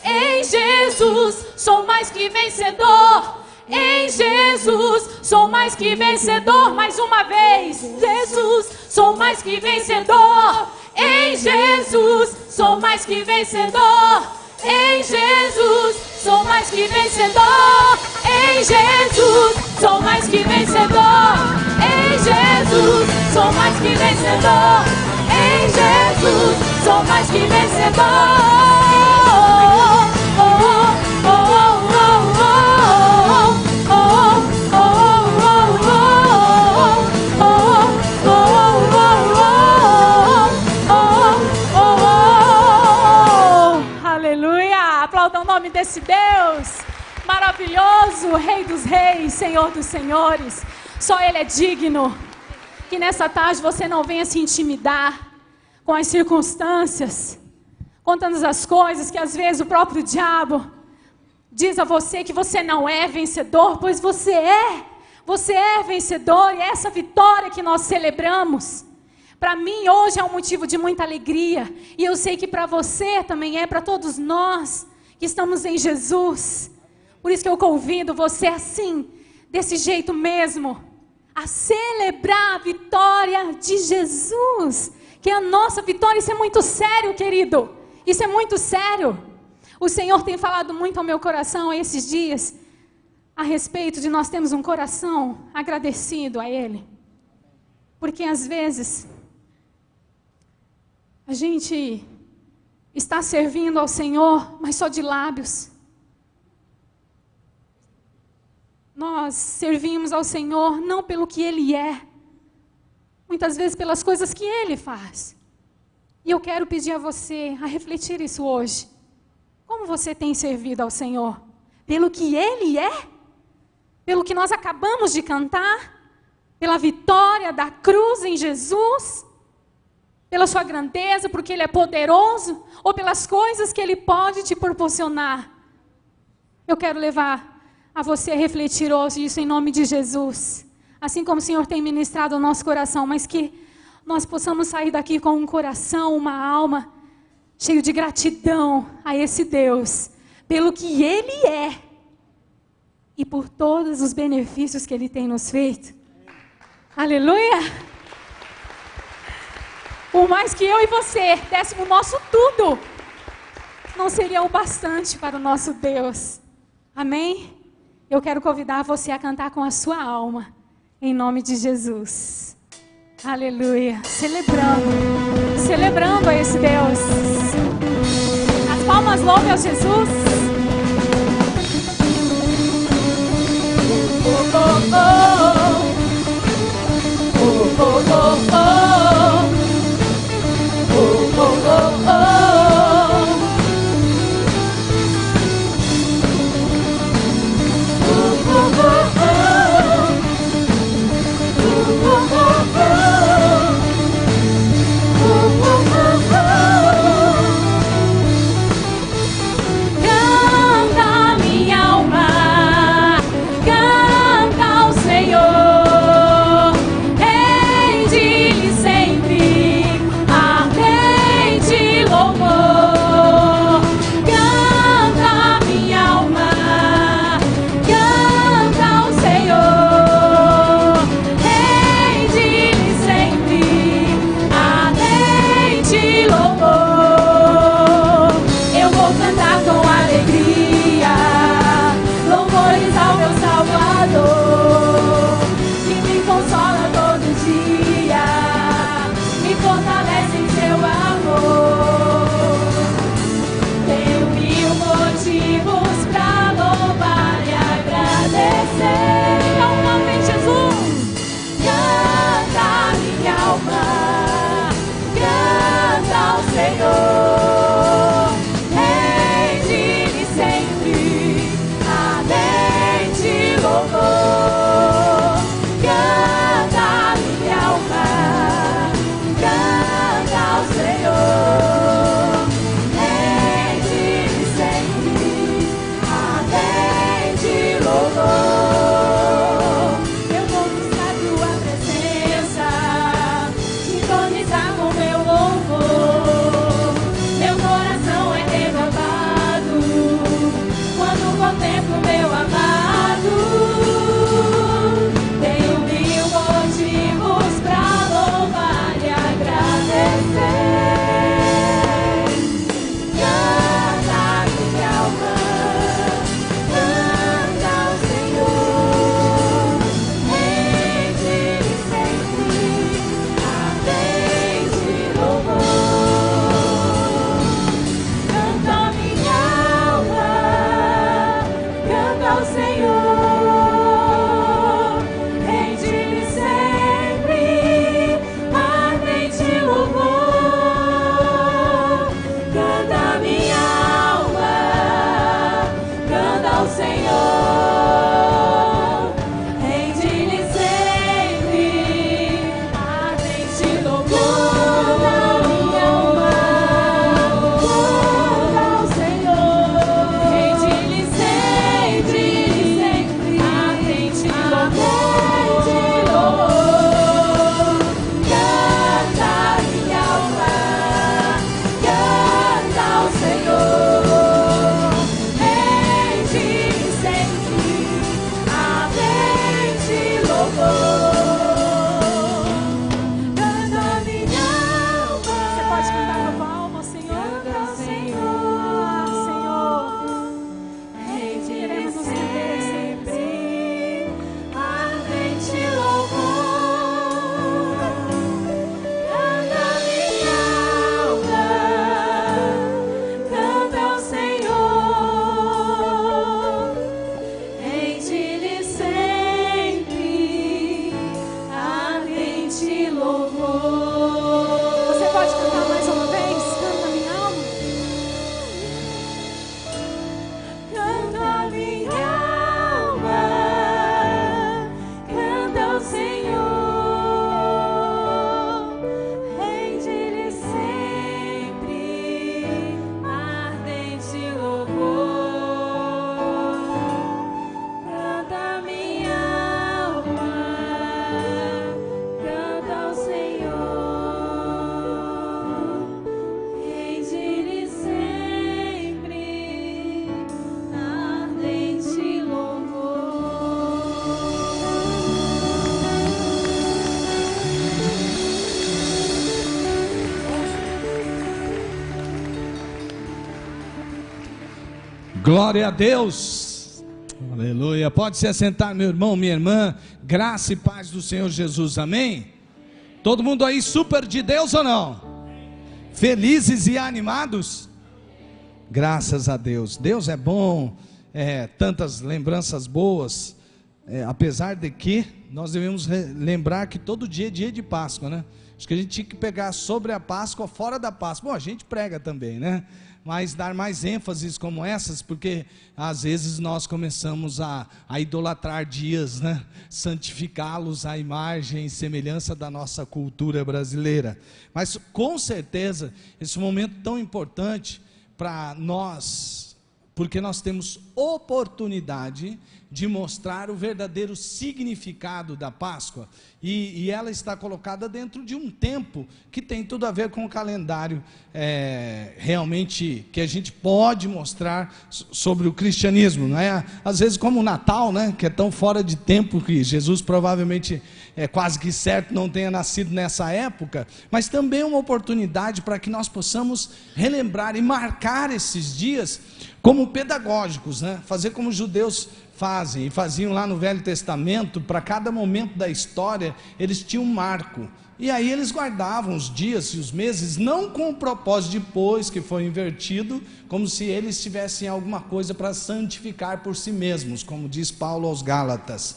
Em Jesus sou mais que vencedor. Em Jesus sou mais que vencedor. Mais uma vez. Jesus, sou mais que vencedor. Em Jesus sou mais que vencedor. Em Jesus sou mais que vencedor. Em Jesus sou mais que vencedor. Em Jesus sou mais que vencedor. Em Jesus sou mais que vencedor. Aplauda o nome desse Deus maravilhoso, Rei dos Reis, Senhor dos Senhores. Só Ele é digno. Que nessa tarde você não venha se intimidar com as circunstâncias, com todas as coisas que às vezes o próprio diabo diz a você que você não é vencedor, pois você é. Você é vencedor e é essa vitória que nós celebramos. Para mim hoje é um motivo de muita alegria. E eu sei que para você também é, para todos nós que estamos em Jesus. Por isso que eu convido você assim, desse jeito mesmo, a celebrar a vitória de Jesus, que é a nossa vitória. Isso é muito sério, querido. Isso é muito sério. O Senhor tem falado muito ao meu coração esses dias a respeito de nós termos um coração agradecido a Ele. Porque às vezes a gente está servindo ao Senhor, mas só de lábios. Nós servimos ao Senhor não pelo que Ele é, muitas vezes pelas coisas que Ele faz. E eu quero pedir a você a refletir isso hoje. Como você tem servido ao Senhor? Pelo que Ele é? Pelo que nós acabamos de cantar? Pela vitória da cruz em Jesus? Pela sua grandeza, porque Ele é poderoso? Ou pelas coisas que Ele pode te proporcionar? Eu quero levar a você refletir hoje isso em nome de Jesus. Assim como o Senhor tem ministrado ao nosso coração, mas que nós possamos sair daqui com um coração, uma alma, cheio de gratidão a esse Deus, pelo que Ele é e por todos os benefícios que Ele tem nos feito. Aleluia! Por mais que eu e você dessemos o nosso tudo, não seria o bastante para o nosso Deus. Amém? Eu quero convidar você a cantar com a sua alma, em nome de Jesus. Aleluia. Celebrando a esse Deus. As palmas louvem a Jesus. Oh, oh, oh. Oh, oh, oh, oh. Oh, oh, oh, oh. God. Glória a Deus. Aleluia. Pode se assentar, meu irmão, minha irmã. Graça e paz do Senhor Jesus. Amém? Todo mundo aí super de Deus ou não? Felizes e animados? Graças a Deus. Deus é bom. Tantas lembranças boas. Apesar de que nós devemos lembrar que todo dia é dia de Páscoa, né? Acho que a gente tinha que pegar sobre a Páscoa, fora da Páscoa. Bom, a gente prega também, né? Mas dar mais ênfases como essas, porque às vezes nós começamos a idolatrar dias, né? Santificá-los à imagem e semelhança da nossa cultura brasileira. Mas com certeza, esse momento tão importante para nós, porque nós temos oportunidade de mostrar o verdadeiro significado da Páscoa, e ela está colocada dentro de um tempo que tem tudo a ver com o calendário realmente que a gente pode mostrar sobre o cristianismo, não é? Às vezes como o Natal, né, que é tão fora de tempo, que Jesus provavelmente é quase que certo não tenha nascido nessa época, mas também uma oportunidade para que nós possamos relembrar e marcar esses dias como pedagógicos, né? Fazer como os judeus fazem, e faziam lá no Velho Testamento. Para cada momento da história eles tinham um marco, e aí eles guardavam os dias e os meses, não com o propósito depois que foi invertido, como se eles tivessem alguma coisa para santificar por si mesmos, como diz Paulo aos Gálatas,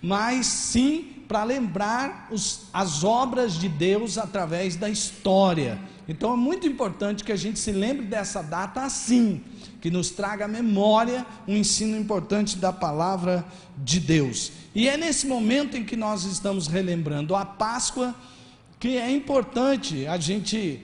mas sim para lembrar as obras de Deus através da história. Então é muito importante que a gente se lembre dessa data assim, que nos traga à memória um ensino importante da palavra de Deus. E é nesse momento em que nós estamos relembrando a Páscoa, que é importante a gente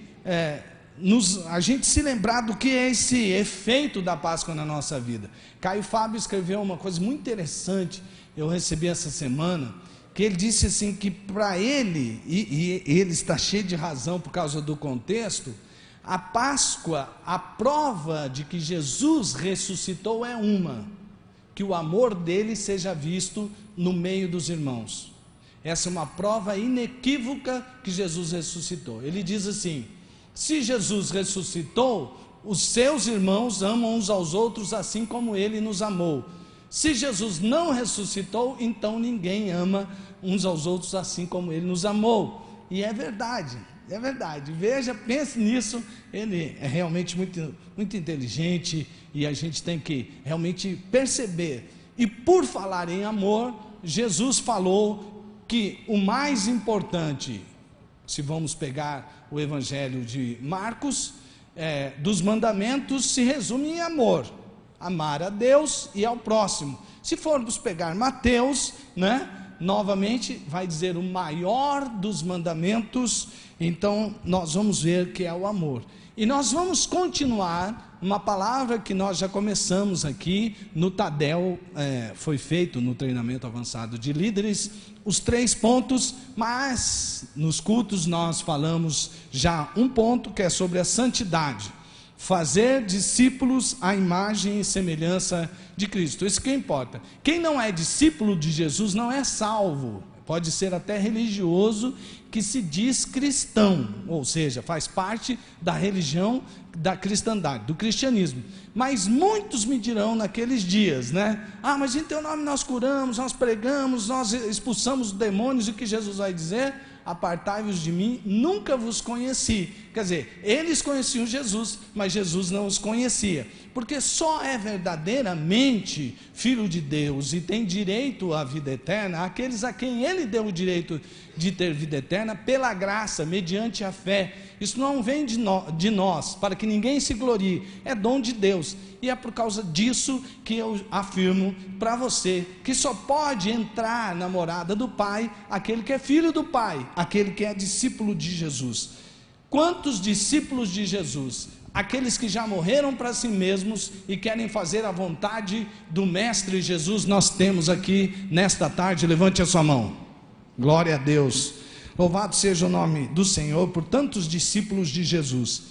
se lembrar do que é esse efeito da Páscoa na nossa vida. Caio Fábio escreveu uma coisa muito interessante, eu recebi essa semana, que ele disse assim, que para ele, e ele está cheio de razão por causa do contexto, a Páscoa, a prova de que Jesus ressuscitou é que o amor dele seja visto no meio dos irmãos. Essa é uma prova inequívoca que Jesus ressuscitou. Ele diz assim: se Jesus ressuscitou, os seus irmãos amam uns aos outros assim como ele nos amou. Se Jesus não ressuscitou, então ninguém ama uns aos outros assim como ele nos amou. E é verdade. É verdade, veja, pense nisso. Ele é realmente muito, muito inteligente, e a gente tem que realmente perceber. E por falar em amor, Jesus falou que o mais importante, se vamos pegar o Evangelho de Marcos, dos mandamentos se resume em amor, amar a Deus e ao próximo. Se formos pegar Mateus, né, novamente vai dizer o maior dos mandamentos. Então nós vamos ver que é o amor, e nós vamos continuar uma palavra que nós já começamos aqui no Tadel, foi feito no treinamento avançado de líderes, os 3 pontos, mas nos cultos nós falamos já um ponto que é sobre a santidade, fazer discípulos à imagem e semelhança de Cristo. Isso que importa. Quem não é discípulo de Jesus não é salvo. Pode ser até religioso que se diz cristão, ou seja, faz parte da religião da cristandade, do cristianismo. Mas muitos me dirão naqueles dias, né? Ah, mas em teu nome nós curamos, nós pregamos, nós expulsamos os demônios. E o que Jesus vai dizer? Apartai-vos de mim, nunca vos conheci. Quer dizer, eles conheciam Jesus, mas Jesus não os conhecia, porque só é verdadeiramente filho de Deus e tem direito à vida eterna aqueles a quem ele deu o direito de ter vida eterna pela graça, mediante a fé. Isso não vem de nós, para que ninguém se glorie, é dom de Deus. E é por causa disso que eu afirmo para você que só pode entrar na morada do Pai aquele que é filho do Pai, aquele que é discípulo de Jesus. Quantos discípulos de Jesus? Aqueles que já morreram para si mesmos e querem fazer a vontade do Mestre Jesus, nós temos aqui nesta tarde. Levante a sua mão. Glória a Deus. Louvado seja o nome do Senhor por tantos discípulos de Jesus.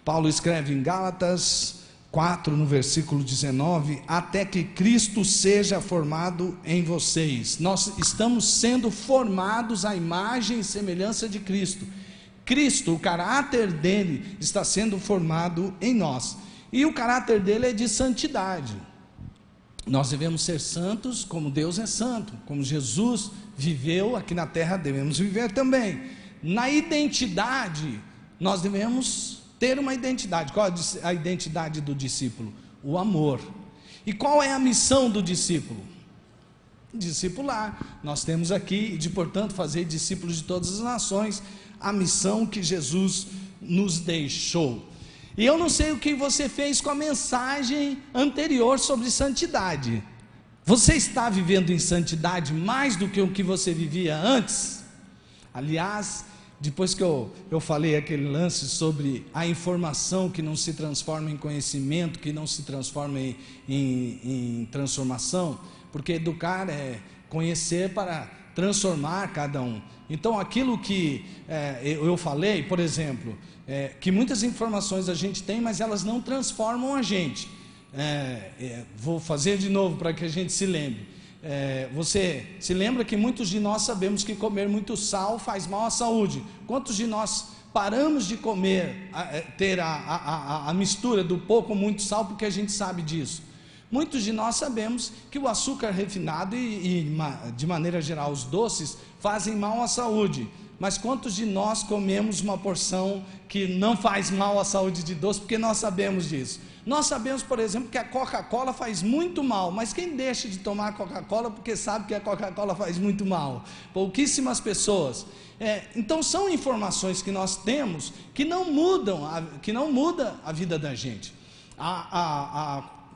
Paulo escreve em Gálatas 4, no versículo 19, até que Cristo seja formado em vocês. Nós estamos sendo formados à imagem e semelhança de Cristo. Cristo, o caráter dele está sendo formado em nós. E o caráter dele é de santidade. Nós devemos ser santos como Deus é santo, como Jesus viveu aqui na terra, devemos viver também. Na identidade, nós devemos ter uma identidade. Qual é a identidade do discípulo? O amor. E qual é a missão do discípulo? Discipular. Nós temos aqui, de portanto, fazer discípulos de todas as nações, a missão que Jesus nos deixou. E eu não sei o que você fez com a mensagem anterior sobre santidade. Você está vivendo em santidade mais do que o que você vivia antes? Aliás, depois que eu falei aquele lance sobre a informação que não se transforma em conhecimento, que não se transforma em transformação, porque educar é conhecer para transformar cada um. Então aquilo que eu falei, por exemplo, que muitas informações a gente tem, mas elas não transformam a gente. Vou fazer de novo para que a gente se lembre. Você se lembra que muitos de nós sabemos que comer muito sal faz mal à saúde. Quantos de nós paramos de comer, ter a mistura do pouco ou muito sal, porque a gente sabe disso? Muitos de nós sabemos que o açúcar refinado e de maneira geral os doces fazem mal à saúde. Mas quantos de nós comemos uma porção que não faz mal à saúde de doce, porque nós sabemos disso? Nós sabemos, por exemplo, que a Coca-Cola faz muito mal, mas quem deixa de tomar a Coca-Cola porque sabe que a Coca-Cola faz muito mal? Pouquíssimas pessoas. Então são informações que nós temos que não mudam, que não muda a vida da gente.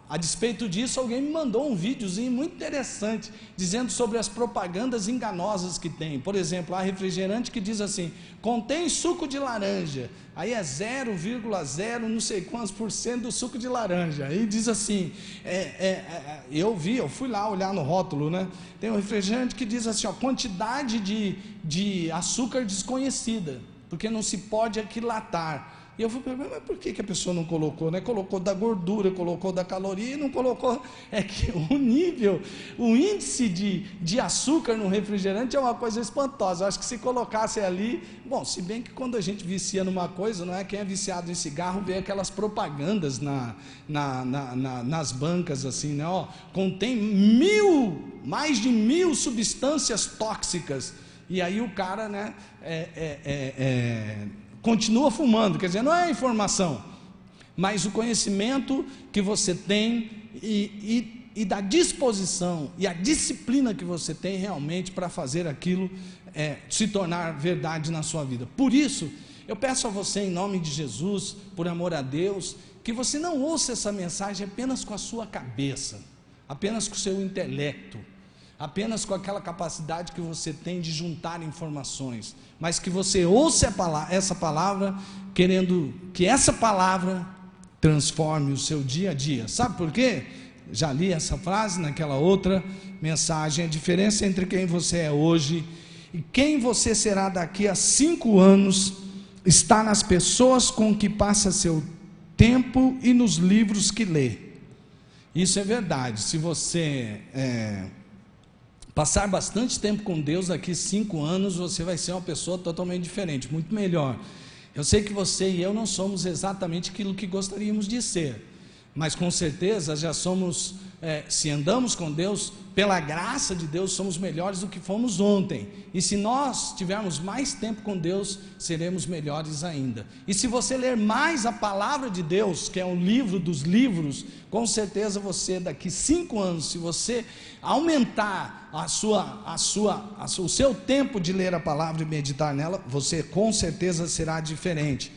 A despeito disso, alguém me mandou um videozinho muito interessante, dizendo sobre as propagandas enganosas que tem. Por exemplo, há refrigerante que diz assim, contém suco de laranja, aí é 0,0 não sei quantos % do suco de laranja, aí diz assim, eu fui lá olhar no rótulo, né? Tem um refrigerante que diz assim, quantidade de açúcar desconhecida, porque não se pode aquilatar. E eu fui perguntar, mas por que a pessoa não colocou, né? Colocou da gordura, colocou da caloria e não colocou, que o índice de açúcar no refrigerante é uma coisa espantosa. Eu acho que se colocasse ali, bom, se bem que quando a gente vicia numa coisa, não é? Quem é viciado em cigarro vê aquelas propagandas nas bancas assim, né? Contém mais de 1000 substâncias tóxicas, e aí o cara, né, continua fumando, quer dizer, não é informação, mas o conhecimento que você tem e da disposição e a disciplina que você tem realmente para fazer aquilo se tornar verdade na sua vida. Por isso, eu peço a você, em nome de Jesus, por amor a Deus, que você não ouça essa mensagem apenas com a sua cabeça, apenas com o seu intelecto, apenas com aquela capacidade que você tem de juntar informações, mas que você ouça essa palavra, querendo que essa palavra transforme o seu dia a dia. Sabe por quê? Já li essa frase naquela outra mensagem. A diferença entre quem você é hoje e quem você será daqui a 5 anos está nas pessoas com que passa seu tempo e nos livros que lê. Isso é verdade. Se você passar bastante tempo com Deus, daqui 5 anos você vai ser uma pessoa totalmente diferente, muito melhor. Eu sei que você e eu não somos exatamente aquilo que gostaríamos de ser, mas com certeza já somos, se andamos com Deus, pela graça de Deus, somos melhores do que fomos ontem. E se nós tivermos mais tempo com Deus, seremos melhores ainda. E se você ler mais a palavra de Deus, que é um livro dos livros, com certeza você daqui 5 anos, se você aumentar o seu tempo de ler a palavra e meditar nela, você com certeza será diferente.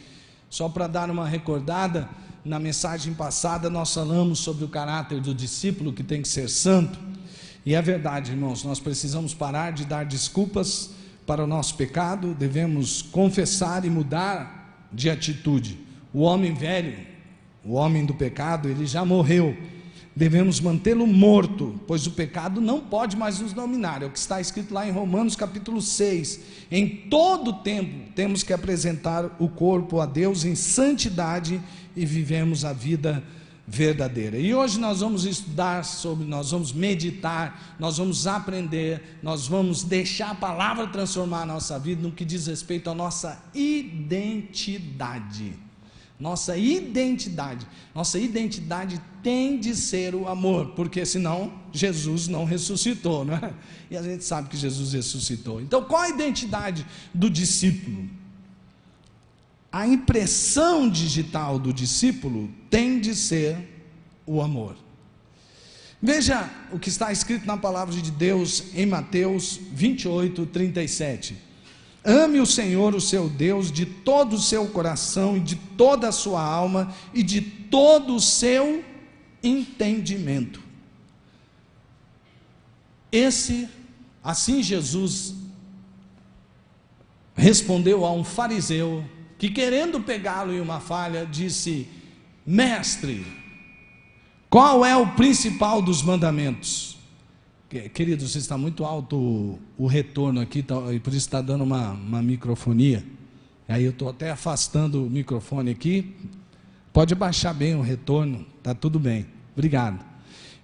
Só para dar uma recordada, na mensagem passada nós falamos sobre o caráter do discípulo que tem que ser santo. E é verdade, irmãos, nós precisamos parar de dar desculpas para o nosso pecado, devemos confessar e mudar de atitude. O homem velho, o homem do pecado, ele já morreu. Devemos mantê-lo morto, pois o pecado não pode mais nos dominar. É o que está escrito lá em Romanos capítulo 6. Em todo tempo temos que apresentar o corpo a Deus em santidade e vivemos a vida verdadeira. E hoje nós vamos estudar sobre, nós vamos meditar, nós vamos aprender, nós vamos deixar a palavra transformar a nossa vida no que diz respeito à nossa identidade. Nossa identidade tem de ser o amor, porque senão Jesus não ressuscitou, não é? E a gente sabe que Jesus ressuscitou. Então, qual a identidade do discípulo? A impressão digital do discípulo tem de ser o amor. Veja o que está escrito na palavra de Deus em Mateus 28, 37. Ame o Senhor, o seu Deus, de todo o seu coração e de toda a sua alma e de todo o seu entendimento. Assim Jesus respondeu a um fariseu que, querendo pegá-lo em uma falha, disse: Mestre, qual é o principal dos mandamentos? Querido, você está muito alto o retorno aqui, e por isso está dando uma microfonia. Aí eu estou até afastando o microfone aqui. Pode baixar bem o retorno, está tudo bem. Obrigado.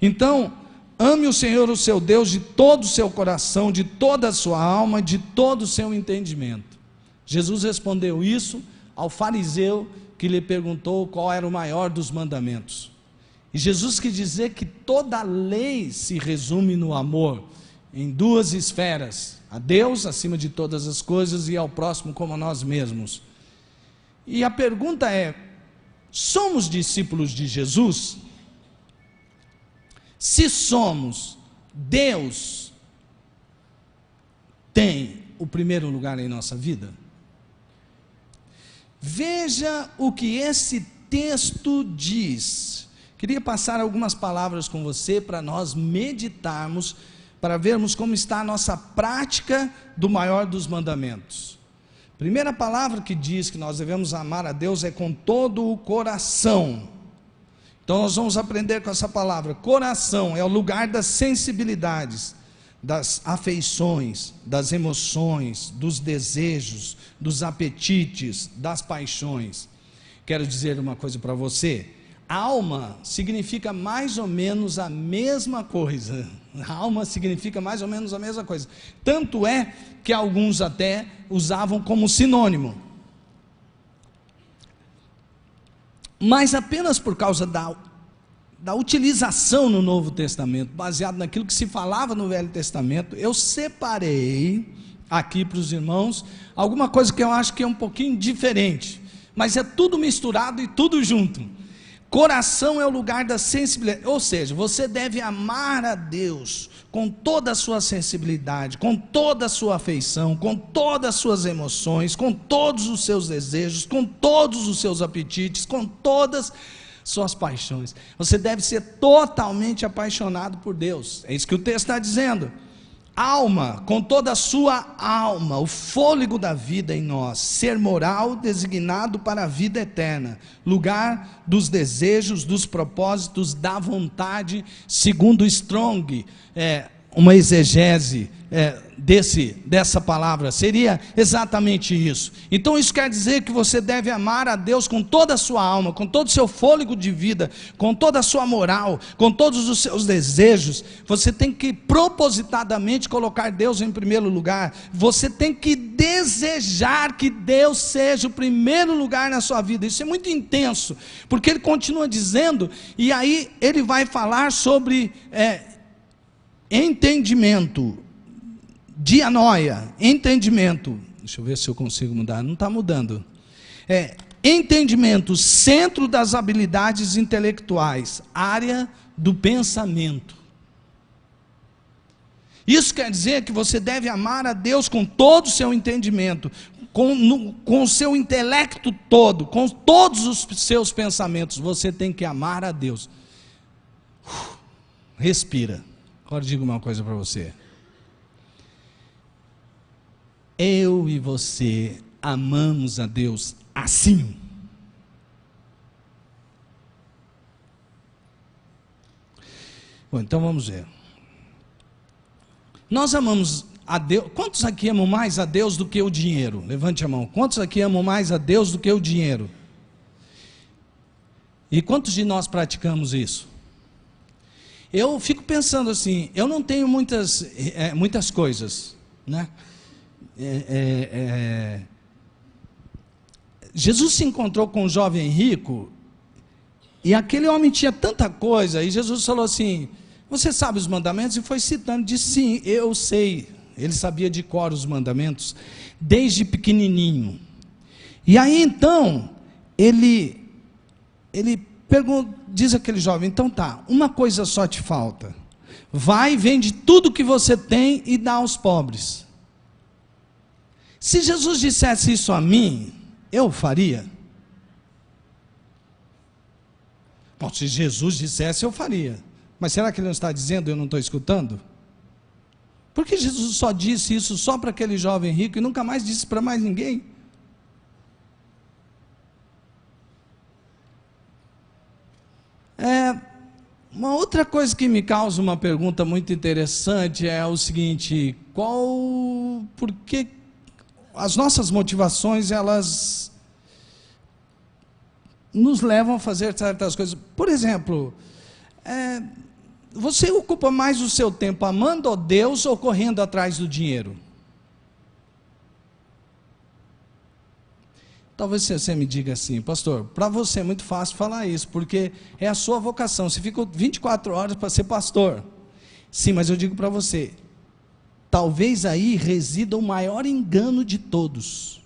Então, ame o Senhor, o seu Deus, de todo o seu coração, de toda a sua alma, de todo o seu entendimento. Jesus respondeu isso ao fariseu que lhe perguntou qual era o maior dos mandamentos. E Jesus quis dizer que toda a lei se resume no amor, em duas esferas: a Deus acima de todas as coisas e ao próximo como a nós mesmos. E a pergunta é: somos discípulos de Jesus? Se somos, Deus tem o primeiro lugar em nossa vida? Veja o que esse texto diz. Queria passar algumas palavras com você para nós meditarmos, para vermos como está a nossa prática do maior dos mandamentos. Primeira palavra que diz que nós devemos amar a Deus é com todo o coração. Então nós vamos aprender com essa palavra. Coração é o lugar das sensibilidades, das afeições, das emoções, dos desejos, dos apetites, das paixões. Quero dizer uma coisa para você: alma significa mais ou menos a mesma coisa. Alma significa mais ou menos a mesma coisa. Tanto é que alguns até usavam como sinônimo. Mas apenas por causa da utilização no Novo Testamento, baseado naquilo que se falava no Velho Testamento, eu separei aqui para os irmãos alguma coisa que eu acho que é um pouquinho diferente, mas é tudo misturado e tudo junto. Coração é o lugar da sensibilidade, ou seja, você deve amar a Deus com toda a sua sensibilidade, com toda a sua afeição, com todas as suas emoções, com todos os seus desejos, com todos os seus apetites, com todas suas paixões. Você deve ser totalmente apaixonado por Deus. É isso que o texto está dizendo. Alma, com toda a sua alma, o fôlego da vida em nós, ser moral designado para a vida eterna, lugar dos desejos, dos propósitos, da vontade, segundo Strong, uma exegese dessa palavra, seria exatamente isso. Então isso quer dizer que você deve amar a Deus com toda a sua alma, com todo o seu fôlego de vida, com toda a sua moral, com todos os seus desejos. Você tem que propositadamente colocar Deus em primeiro lugar. Você tem que desejar que Deus seja o primeiro lugar na sua vida. Isso é muito intenso, porque ele continua dizendo, e aí ele vai falar sobre entendimento, dianoia, entendimento. Deixa eu ver se eu consigo mudar. Não está mudando. Entendimento, centro das habilidades intelectuais, área do pensamento. Isso quer dizer que você deve amar a Deus com todo o seu entendimento, com o seu intelecto todo, com todos os seus pensamentos. Você tem que amar a Deus. Respira. Agora digo uma coisa para você. Eu e você amamos a Deus assim. Bom, então vamos ver. Nós amamos a Deus. Quantos aqui amam mais a Deus do que o dinheiro? Levante a mão. Quantos aqui amam mais a Deus do que o dinheiro? E quantos de nós praticamos isso? Eu fico pensando assim, eu não tenho muitas coisas, né? Jesus se encontrou com um jovem rico, e aquele homem tinha tanta coisa, e Jesus falou assim: você sabe os mandamentos? E foi citando, disse: sim, eu sei. Ele sabia de cor os mandamentos, desde pequenininho. E aí então, ele pergunta, diz aquele jovem: então tá, uma coisa só te falta. Vai, vende tudo que você tem e dá aos pobres. Se Jesus dissesse isso a mim, eu faria. Bom, se Jesus dissesse, eu faria. Mas será que ele não está dizendo, eu não estou escutando? Por que Jesus só disse isso só para aquele jovem rico e nunca mais disse para mais ninguém? Uma outra coisa que me causa uma pergunta muito interessante é o seguinte: por que as nossas motivações, elas nos levam a fazer certas coisas? Por exemplo, você ocupa mais o seu tempo amando a Deus ou correndo atrás do dinheiro? Talvez você me diga assim: pastor, para você é muito fácil falar isso, porque é a sua vocação, você fica 24 horas para ser pastor. Sim, mas eu digo para você, talvez aí resida o maior engano de todos,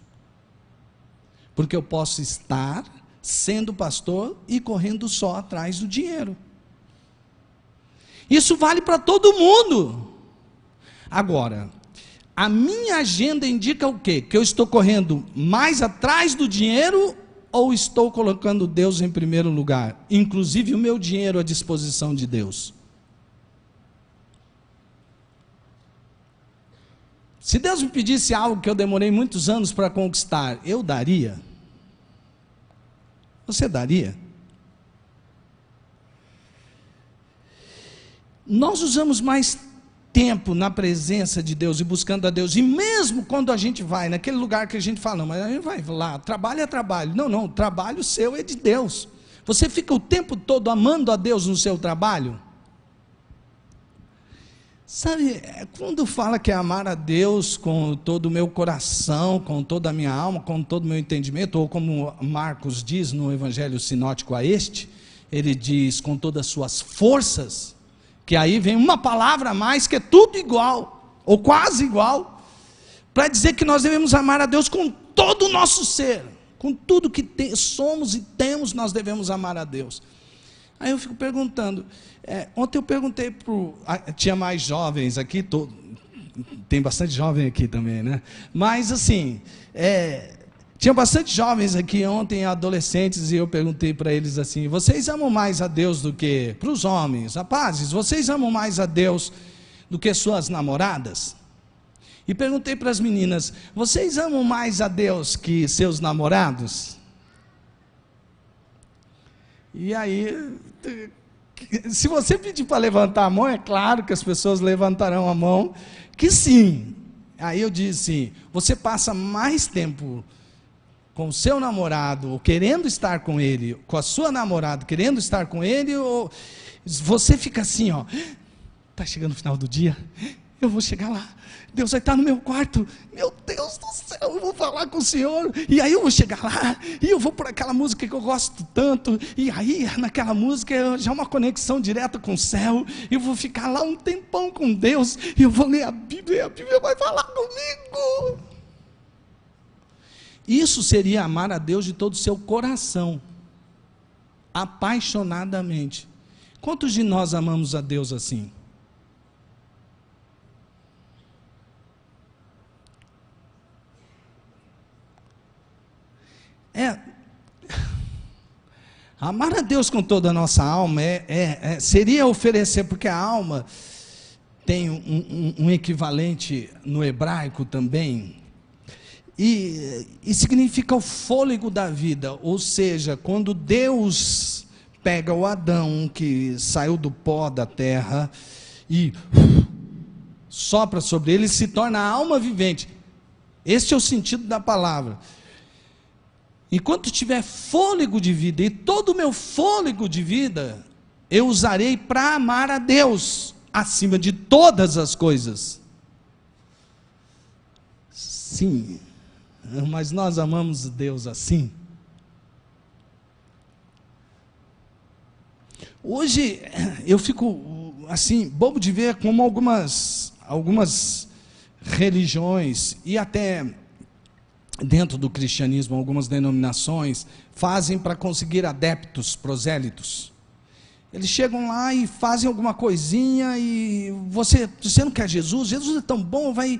porque eu posso estar sendo pastor e correndo só atrás do dinheiro. Isso vale para todo mundo. Agora, a minha agenda indica o quê? Que eu estou correndo mais atrás do dinheiro ou estou colocando Deus em primeiro lugar? Inclusive o meu dinheiro à disposição de Deus. Se Deus me pedisse algo que eu demorei muitos anos para conquistar, eu daria? Você daria? Nós usamos mais tempo na presença de Deus e buscando a Deus, e mesmo quando a gente vai naquele lugar que a gente fala: não, mas a gente vai lá, trabalho é trabalho. Não, o trabalho seu é de Deus. Você fica o tempo todo amando a Deus no seu trabalho? Sabe, quando fala que é amar a Deus com todo o meu coração, com toda a minha alma, com todo o meu entendimento, ou como Marcos diz no Evangelho Sinótico a este, ele diz com todas as suas forças, que aí vem uma palavra a mais, que é tudo igual, ou quase igual, para dizer que nós devemos amar a Deus com todo o nosso ser, com tudo que somos e temos, nós devemos amar a Deus. Aí eu fico perguntando, ontem eu perguntei tinha mais jovens aqui, tem bastante jovem aqui também, né? Mas assim, tinha bastante jovens aqui ontem, adolescentes, e eu perguntei para eles assim: vocês amam mais a Deus do que, para os homens, rapazes, vocês amam mais a Deus do que suas namoradas? E perguntei para as meninas: vocês amam mais a Deus que seus namorados? E aí, se você pedir para levantar a mão, é claro que as pessoas levantarão a mão, que sim. Aí eu disse: você passa mais tempo com o seu namorado, ou querendo estar com ele, com a sua namorada, querendo estar com ele, ou você fica assim, está chegando o final do dia, eu vou chegar lá, Deus vai estar no meu quarto, meu Deus do céu, eu vou falar com o Senhor, e aí eu vou chegar lá, e eu vou por aquela música que eu gosto tanto, e aí naquela música já é uma conexão direta com o céu, eu vou ficar lá um tempão com Deus, e eu vou ler a Bíblia, e a Bíblia vai falar comigo. Isso seria amar a Deus de todo o seu coração, apaixonadamente. Quantos de nós amamos a Deus assim? Amar a Deus com toda a nossa alma seria oferecer, porque a alma tem um equivalente no hebraico também, e significa o fôlego da vida, ou seja, quando Deus pega o Adão, que saiu do pó da terra, e sopra sobre ele, se torna a alma vivente. Este é o sentido da palavra. Enquanto tiver fôlego de vida, e todo o meu fôlego de vida, eu usarei para amar a Deus, acima de todas as coisas. Sim, mas nós amamos Deus assim. Hoje eu fico assim, bobo de ver como algumas religiões e até dentro do cristianismo, algumas denominações fazem para conseguir adeptos, prosélitos. Eles chegam lá e fazem alguma coisinha e você não quer Jesus? Jesus é tão bom, vai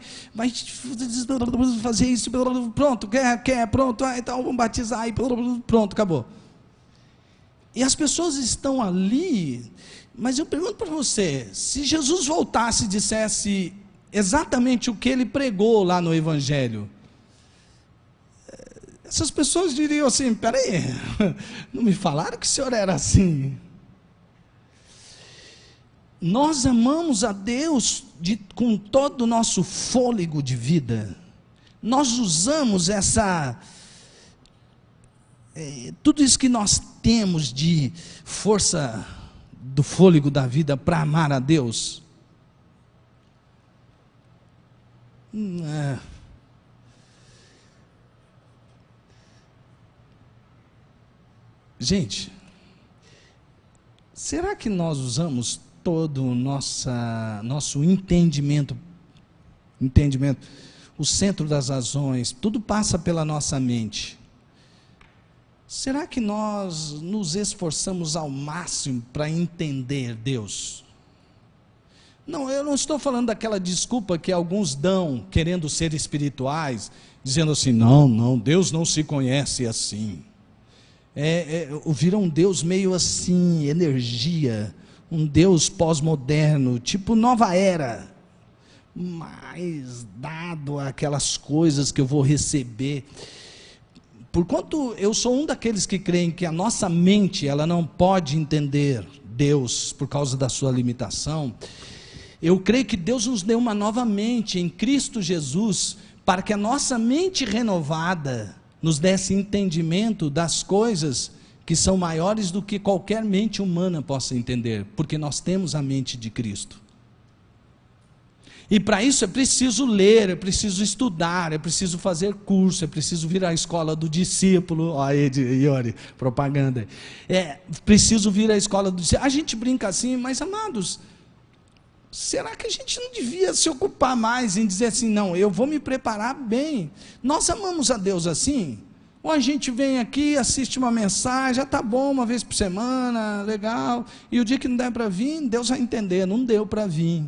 fazer isso, pronto, quer, pronto, então vamos batizar, aí, pronto, acabou. E as pessoas estão ali, mas eu pergunto para você, se Jesus voltasse e dissesse exatamente o que ele pregou lá no Evangelho, essas pessoas diriam assim, peraí, não me falaram que o senhor era assim? Nós amamos a Deus com todo o nosso fôlego de vida. Nós usamos tudo isso que nós temos de força do fôlego da vida para amar a Deus. Gente, será que nós usamos todo o nosso entendimento, o centro das razões, tudo passa pela nossa mente? Será que nós nos esforçamos ao máximo para entender Deus? Não, eu não estou falando daquela desculpa que alguns dão, querendo ser espirituais, dizendo assim, não, Deus não se conhece assim. Viram um Deus meio assim, energia, um Deus pós-moderno, tipo nova era, mais dado aquelas coisas que eu vou receber. Porquanto eu sou um daqueles que creem que a nossa mente, ela não pode entender Deus por causa da sua limitação, eu creio que Deus nos deu uma nova mente em Cristo Jesus, para que a nossa mente renovada nos desse entendimento das coisas que são maiores do que qualquer mente humana possa entender, porque nós temos a mente de Cristo. E para isso é preciso ler, é preciso estudar, é preciso fazer curso, é preciso vir à escola do discípulo. Olha aí, Iori, propaganda. Preciso vir à escola do discípulo. A gente brinca assim, mas amados, será que a gente não devia se ocupar mais em dizer assim, não, eu vou me preparar bem? Nós amamos a Deus assim? Ou a gente vem aqui, assiste uma mensagem, já está bom, uma vez por semana, legal, e o dia que não der para vir, Deus vai entender, não deu para vir.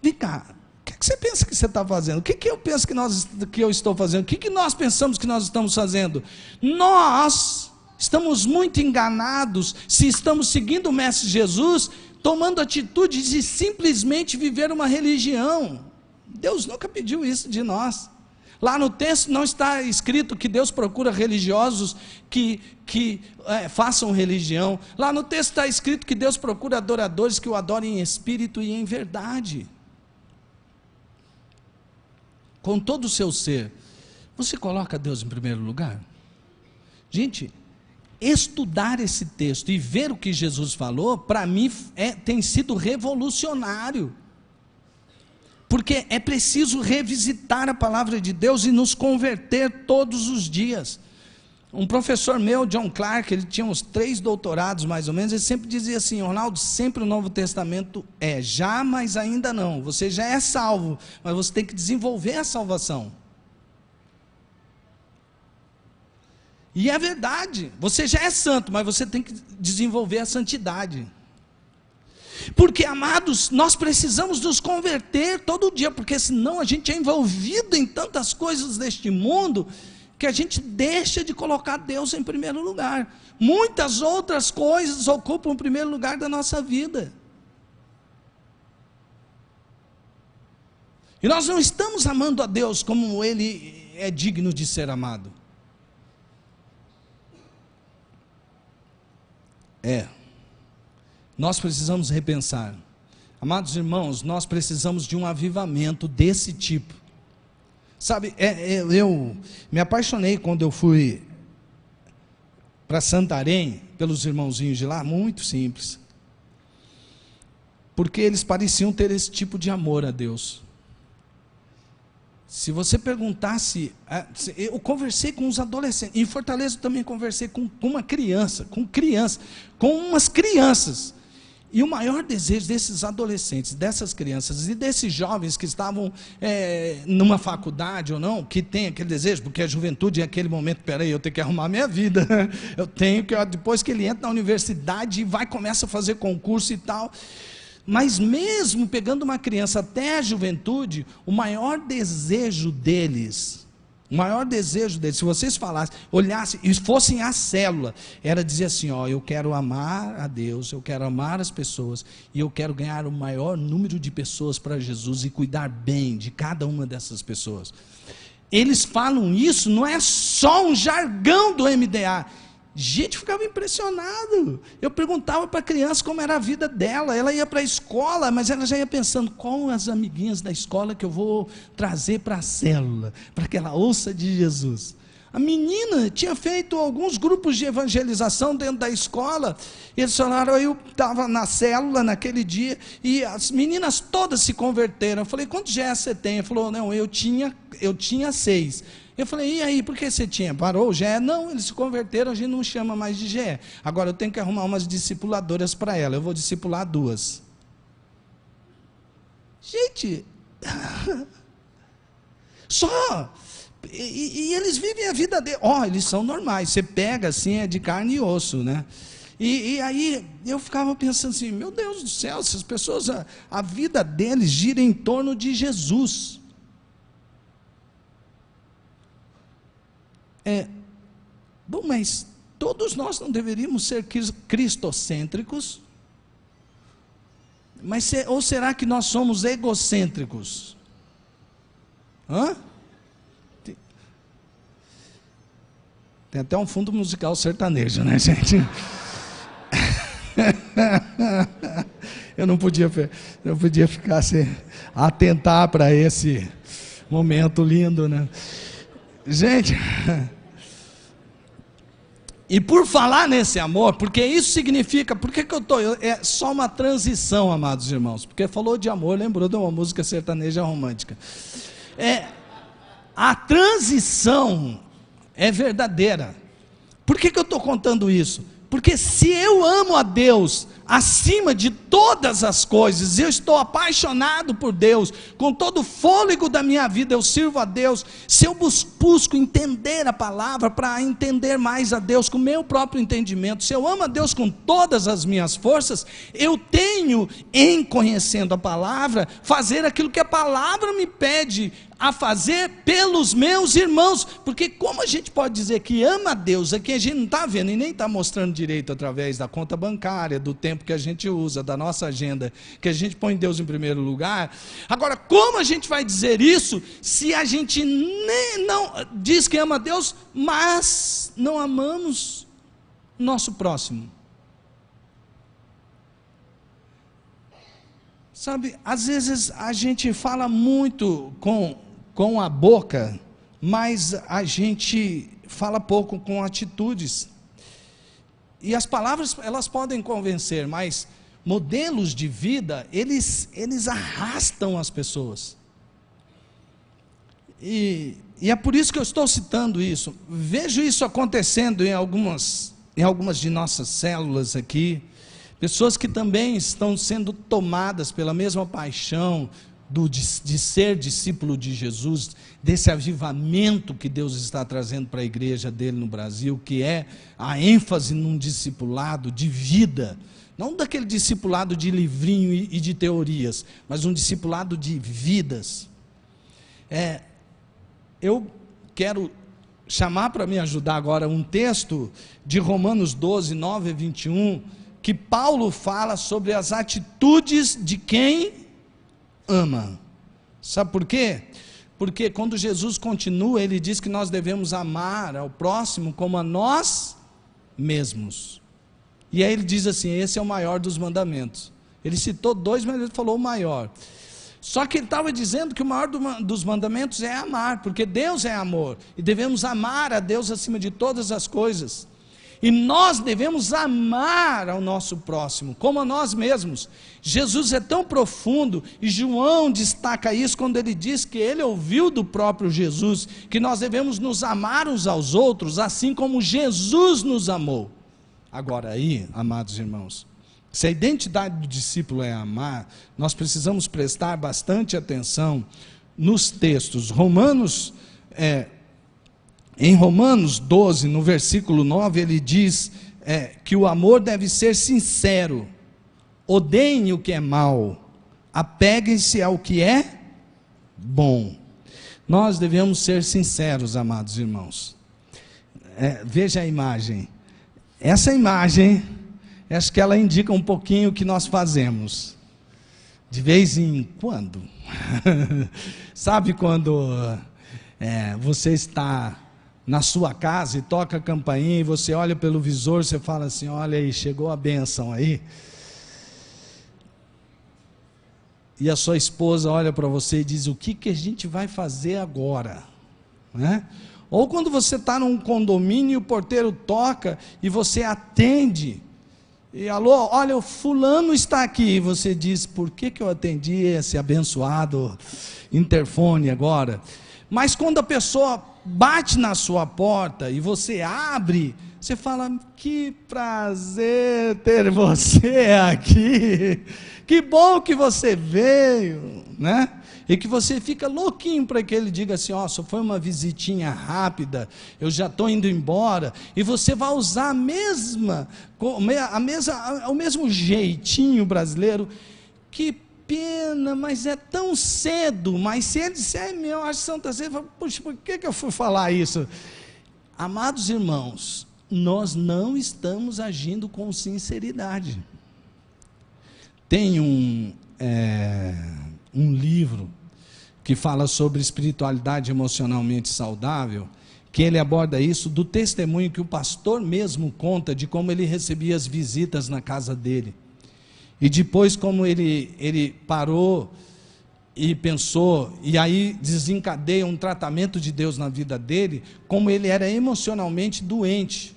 Vem cá, o que você pensa que você está fazendo? O que eu penso que eu estou fazendo? O que nós pensamos que nós estamos fazendo? Nós estamos muito enganados se estamos seguindo o Mestre Jesus, tomando atitudes de simplesmente viver uma religião. Deus nunca pediu isso de nós. Lá no texto não está escrito que Deus procura religiosos que façam religião. Lá no texto está escrito que Deus procura adoradores que o adorem em espírito e em verdade. Com todo o seu ser. Você coloca Deus em primeiro lugar? Gente, estudar esse texto e ver o que Jesus falou, para mim tem sido revolucionário. Porque é preciso revisitar a palavra de Deus e nos converter todos os dias. Um professor meu, John Clark, ele tinha uns 3 doutorados mais ou menos, ele sempre dizia assim, Ronaldo, sempre o Novo Testamento já, mas ainda não. Você já é salvo, mas você tem que desenvolver a salvação. E é verdade, você já é santo, mas você tem que desenvolver a santidade. Porque, amados, nós precisamos nos converter todo dia, porque senão a gente é envolvido em tantas coisas deste mundo, que a gente deixa de colocar Deus em primeiro lugar. Muitas outras coisas ocupam o primeiro lugar da nossa vida. E nós não estamos amando a Deus como Ele é digno de ser amado. Nós precisamos repensar. Amados irmãos, nós precisamos de um avivamento desse tipo. Sabe, eu me apaixonei quando eu fui para Santarém, pelos irmãozinhos de lá, muito simples. Porque eles pareciam ter esse tipo de amor a Deus. Se você perguntasse, eu conversei com uns adolescentes, em Fortaleza eu também conversei com umas crianças, e o maior desejo desses adolescentes, dessas crianças e desses jovens que estavam numa faculdade ou não, que tem aquele desejo, porque a juventude é aquele momento, peraí, eu tenho que arrumar minha vida, eu tenho que, depois que ele entra na universidade e começa a fazer concurso e tal. Mas mesmo pegando uma criança até a juventude, o maior desejo deles, se vocês falassem, olhassem e fossem à célula, era dizer assim, eu quero amar a Deus, eu quero amar as pessoas, e eu quero ganhar o maior número de pessoas para Jesus e cuidar bem de cada uma dessas pessoas. Eles falam isso, não é só um jargão do MDA. Gente, ficava impressionado. Eu perguntava para a criança como era a vida dela. Ela ia para a escola, mas ela já ia pensando, qual as amiguinhas da escola que eu vou trazer para a célula, para que ela ouça de Jesus. A menina tinha feito alguns grupos de evangelização dentro da escola. Eles falaram, eu estava na célula naquele dia, e as meninas todas se converteram. Eu falei, quantos GE você tem? Ele falou, não, eu tinha 6. Eu falei, e aí, por que você tinha? Parou o GE? Não, eles se converteram, a gente não chama mais de GE. Agora eu tenho que arrumar umas discipuladoras para ela, eu vou discipular 2. Gente, e eles vivem a vida deles, eles são normais, você pega assim, é de carne e osso, né? E aí eu ficava pensando assim, meu Deus do céu, essas pessoas, a vida deles gira em torno de Jesus. Bom, mas todos nós não deveríamos ser cristocêntricos? Ou será que nós somos egocêntricos? Tem até um fundo musical sertanejo, né, gente? Eu não podia ficar sem atentar para esse momento lindo, né? Gente, e por falar nesse amor, porque isso significa, é só uma transição, amados irmãos, porque falou de amor, lembrou de uma música sertaneja romântica. A transição é verdadeira. Por que eu estou contando isso? Porque se eu amo a Deus acima de todas as coisas, eu estou apaixonado por Deus, com todo o fôlego da minha vida eu sirvo a Deus, se eu busco entender a palavra para entender mais a Deus com o meu próprio entendimento, se eu amo a Deus com todas as minhas forças, eu tenho, em conhecendo a palavra, fazer aquilo que a palavra me pede a fazer pelos meus irmãos, porque como a gente pode dizer que ama a Deus, aqui a gente não está vendo e nem está mostrando direito através da conta bancária, do tempo que a gente usa, da nossa agenda, que a gente põe Deus em primeiro lugar. Agora, como a gente vai dizer isso, se a gente nem não diz que ama a Deus, mas não amamos nosso próximo? Sabe, às vezes a gente fala muito com a boca, mas a gente fala pouco com atitudes. E as palavras, elas podem convencer, mas modelos de vida, eles arrastam as pessoas. E é por isso que eu estou citando isso. Vejo isso acontecendo em algumas de nossas células aqui. Pessoas que também estão sendo tomadas pela mesma paixão de ser discípulo de Jesus, desse avivamento que Deus está trazendo para a igreja dele no Brasil, que é a ênfase num discipulado de vida, não daquele discipulado de livrinho e de teorias, mas um discipulado de vidas. Eu quero chamar para me ajudar agora um texto de Romanos 12, 9 a 21, que Paulo fala sobre as atitudes de quem ama. Sabe por quê? Porque quando Jesus continua, ele diz que nós devemos amar ao próximo como a nós mesmos. E aí ele diz assim, esse é o maior dos mandamentos. Ele citou 2, mas ele falou o maior. Só que ele estava dizendo que o maior dos mandamentos é amar, porque Deus é amor, e devemos amar a Deus acima de todas as coisas. E nós devemos amar ao nosso próximo, como a nós mesmos. Jesus é tão profundo, e João destaca isso quando ele diz que ele ouviu do próprio Jesus, que nós devemos nos amar uns aos outros, assim como Jesus nos amou. Agora aí, amados irmãos, se a identidade do discípulo é amar, nós precisamos prestar bastante atenção nos textos. Em Romanos 12, no versículo 9, ele diz que o amor deve ser sincero, odeiem o que é mal, apeguem-se ao que é bom. Nós devemos ser sinceros, amados irmãos. Veja a imagem. Essa imagem, acho que ela indica um pouquinho o que nós fazemos, de vez em quando. Sabe quando você está na sua casa e toca a campainha e você olha pelo visor, você fala assim, olha aí, chegou a bênção aí. E a sua esposa olha para você e diz, o que a gente vai fazer agora? Né? Ou quando você está num condomínio e o porteiro toca e você atende, e alô, olha, o fulano está aqui, e você diz, por que eu atendi esse abençoado interfone agora? Mas quando a pessoa bate na sua porta e você abre, você fala, que prazer ter você aqui, que bom que você veio, né? E que você fica louquinho para que ele diga assim, ó, só foi uma visitinha rápida, eu já estou indo embora, e você vai usar o mesmo jeitinho brasileiro. Que pena, mas é tão cedo. Mas se ele disser, eu acho tanta cedo, puxa, por que eu fui falar isso? Amados irmãos, nós não estamos agindo com sinceridade. Tem um livro que fala sobre espiritualidade emocionalmente saudável, que ele aborda isso do testemunho que o pastor mesmo conta de como ele recebia as visitas na casa dele. E depois como ele parou e pensou, e aí desencadeia um tratamento de Deus na vida dele, como ele era emocionalmente doente.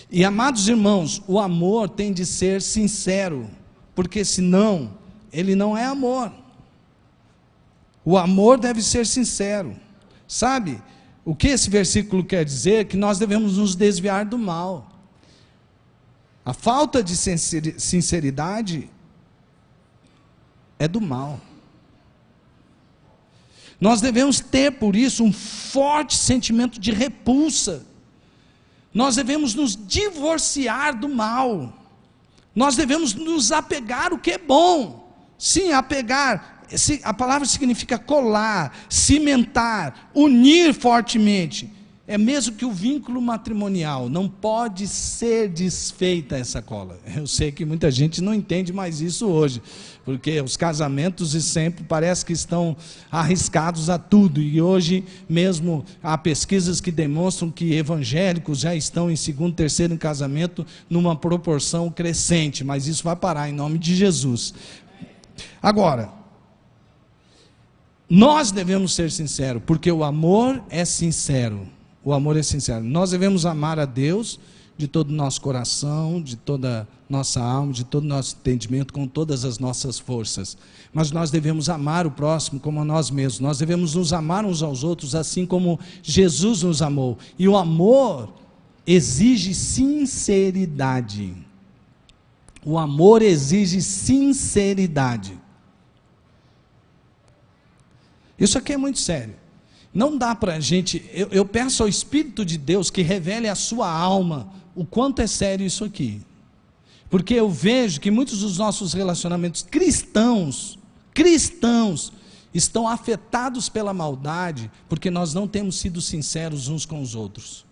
E amados irmãos, o amor tem de ser sincero, porque senão ele não é amor. O amor deve ser sincero. Sabe o que esse versículo quer dizer? Que nós devemos nos desviar do mal. A falta de sinceridade é do mal. Nós devemos ter, por isso, um forte sentimento de repulsa. Nós devemos nos divorciar do mal. Nós devemos nos apegar ao que é bom. Sim, apegar, a palavra significa colar, cimentar, unir fortemente. É mesmo que o vínculo matrimonial, não pode ser desfeita essa cola. Eu sei que muita gente não entende mais isso hoje, porque os casamentos sempre parece que estão arriscados a tudo, e hoje mesmo há pesquisas que demonstram que evangélicos já estão em segundo, terceiro em casamento numa proporção crescente, mas isso vai parar em nome de Jesus. Agora, nós devemos ser sinceros, porque o amor é sincero. O amor é sincero. Nós devemos amar a Deus de todo o nosso coração, de toda a nossa alma, de todo o nosso entendimento, com todas as nossas forças. Mas nós devemos amar o próximo como a nós mesmos. Nós devemos nos amar uns aos outros, assim como Jesus nos amou. E o amor exige sinceridade. O amor exige sinceridade. Isso aqui é muito sério. Não dá para a gente, eu peço ao Espírito de Deus que revele à sua alma o quanto é sério isso aqui. Porque eu vejo que muitos dos nossos relacionamentos cristãos estão afetados pela maldade, porque nós não temos sido sinceros uns com os outros.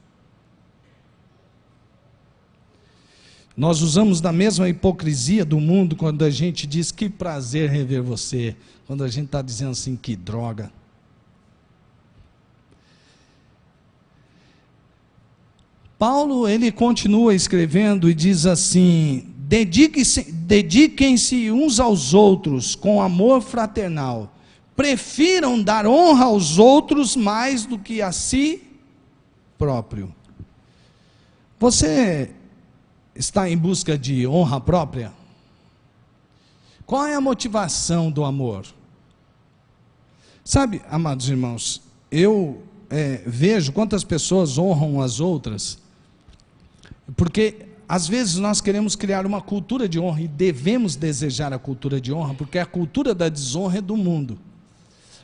Nós usamos da mesma hipocrisia do mundo quando a gente diz que prazer rever você, quando a gente está dizendo assim, que droga. Paulo, ele continua escrevendo e diz assim, dediquem-se uns aos outros com amor fraternal, prefiram dar honra aos outros mais do que a si próprio. Você está em busca de honra própria? Qual é a motivação do amor? Sabe, amados irmãos, eu vejo quantas pessoas honram as outras, porque às vezes nós queremos criar uma cultura de honra e devemos desejar a cultura de honra, porque a cultura da desonra é do mundo.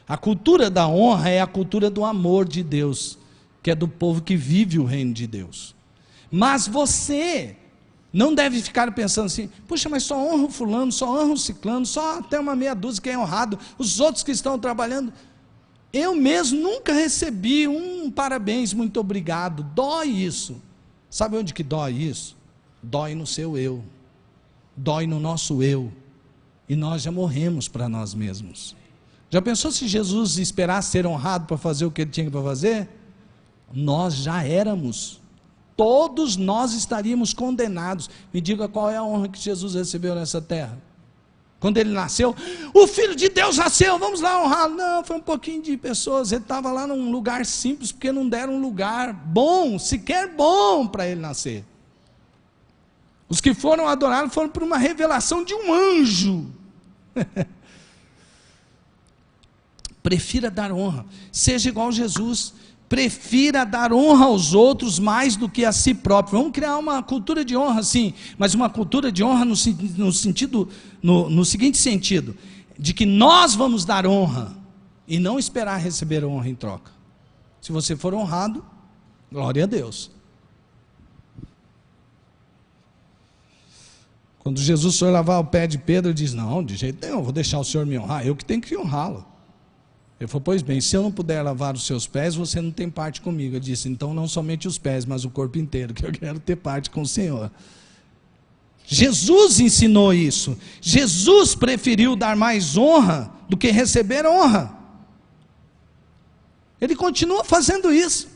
A cultura da honra é a cultura do amor de Deus, que é do povo que vive o reino de Deus. Mas você não deve ficar pensando assim, puxa, mas só honra o fulano, só honra o ciclano, só até uma meia dúzia que é honrado, os outros que estão trabalhando. Eu mesmo nunca recebi um parabéns, muito obrigado. Dói isso. Sabe onde que dói isso? Dói no seu eu, dói no nosso eu, e nós já morremos para nós mesmos. Já pensou se Jesus esperasse ser honrado para fazer o que ele tinha para fazer? Nós já éramos, todos nós estaríamos condenados. Me diga qual é a honra que Jesus recebeu nessa terra. Quando ele nasceu, o Filho de Deus nasceu, vamos lá honrá-lo. Não, foi um pouquinho de pessoas, ele estava lá num lugar simples, porque não deram um lugar bom, sequer bom para ele nascer. Os que foram adorar foram por uma revelação de um anjo. Prefira dar honra, seja igual Jesus, prefira dar honra aos outros mais do que a si próprio. Vamos criar uma cultura de honra, sim, mas uma cultura de honra no seguinte sentido, de que nós vamos dar honra e não esperar receber honra em troca. Se você for honrado, glória a Deus. Quando Jesus foi lavar o pé de Pedro, ele diz, não, de jeito nenhum, vou deixar o Senhor me honrar, eu que tenho que honrá-lo. Ele falou, pois bem, se eu não puder lavar os seus pés, você não tem parte comigo. Eu disse, então não somente os pés, mas o corpo inteiro, que eu quero ter parte com o Senhor. Jesus ensinou isso. Jesus preferiu dar mais honra do que receber honra. Ele continua fazendo isso.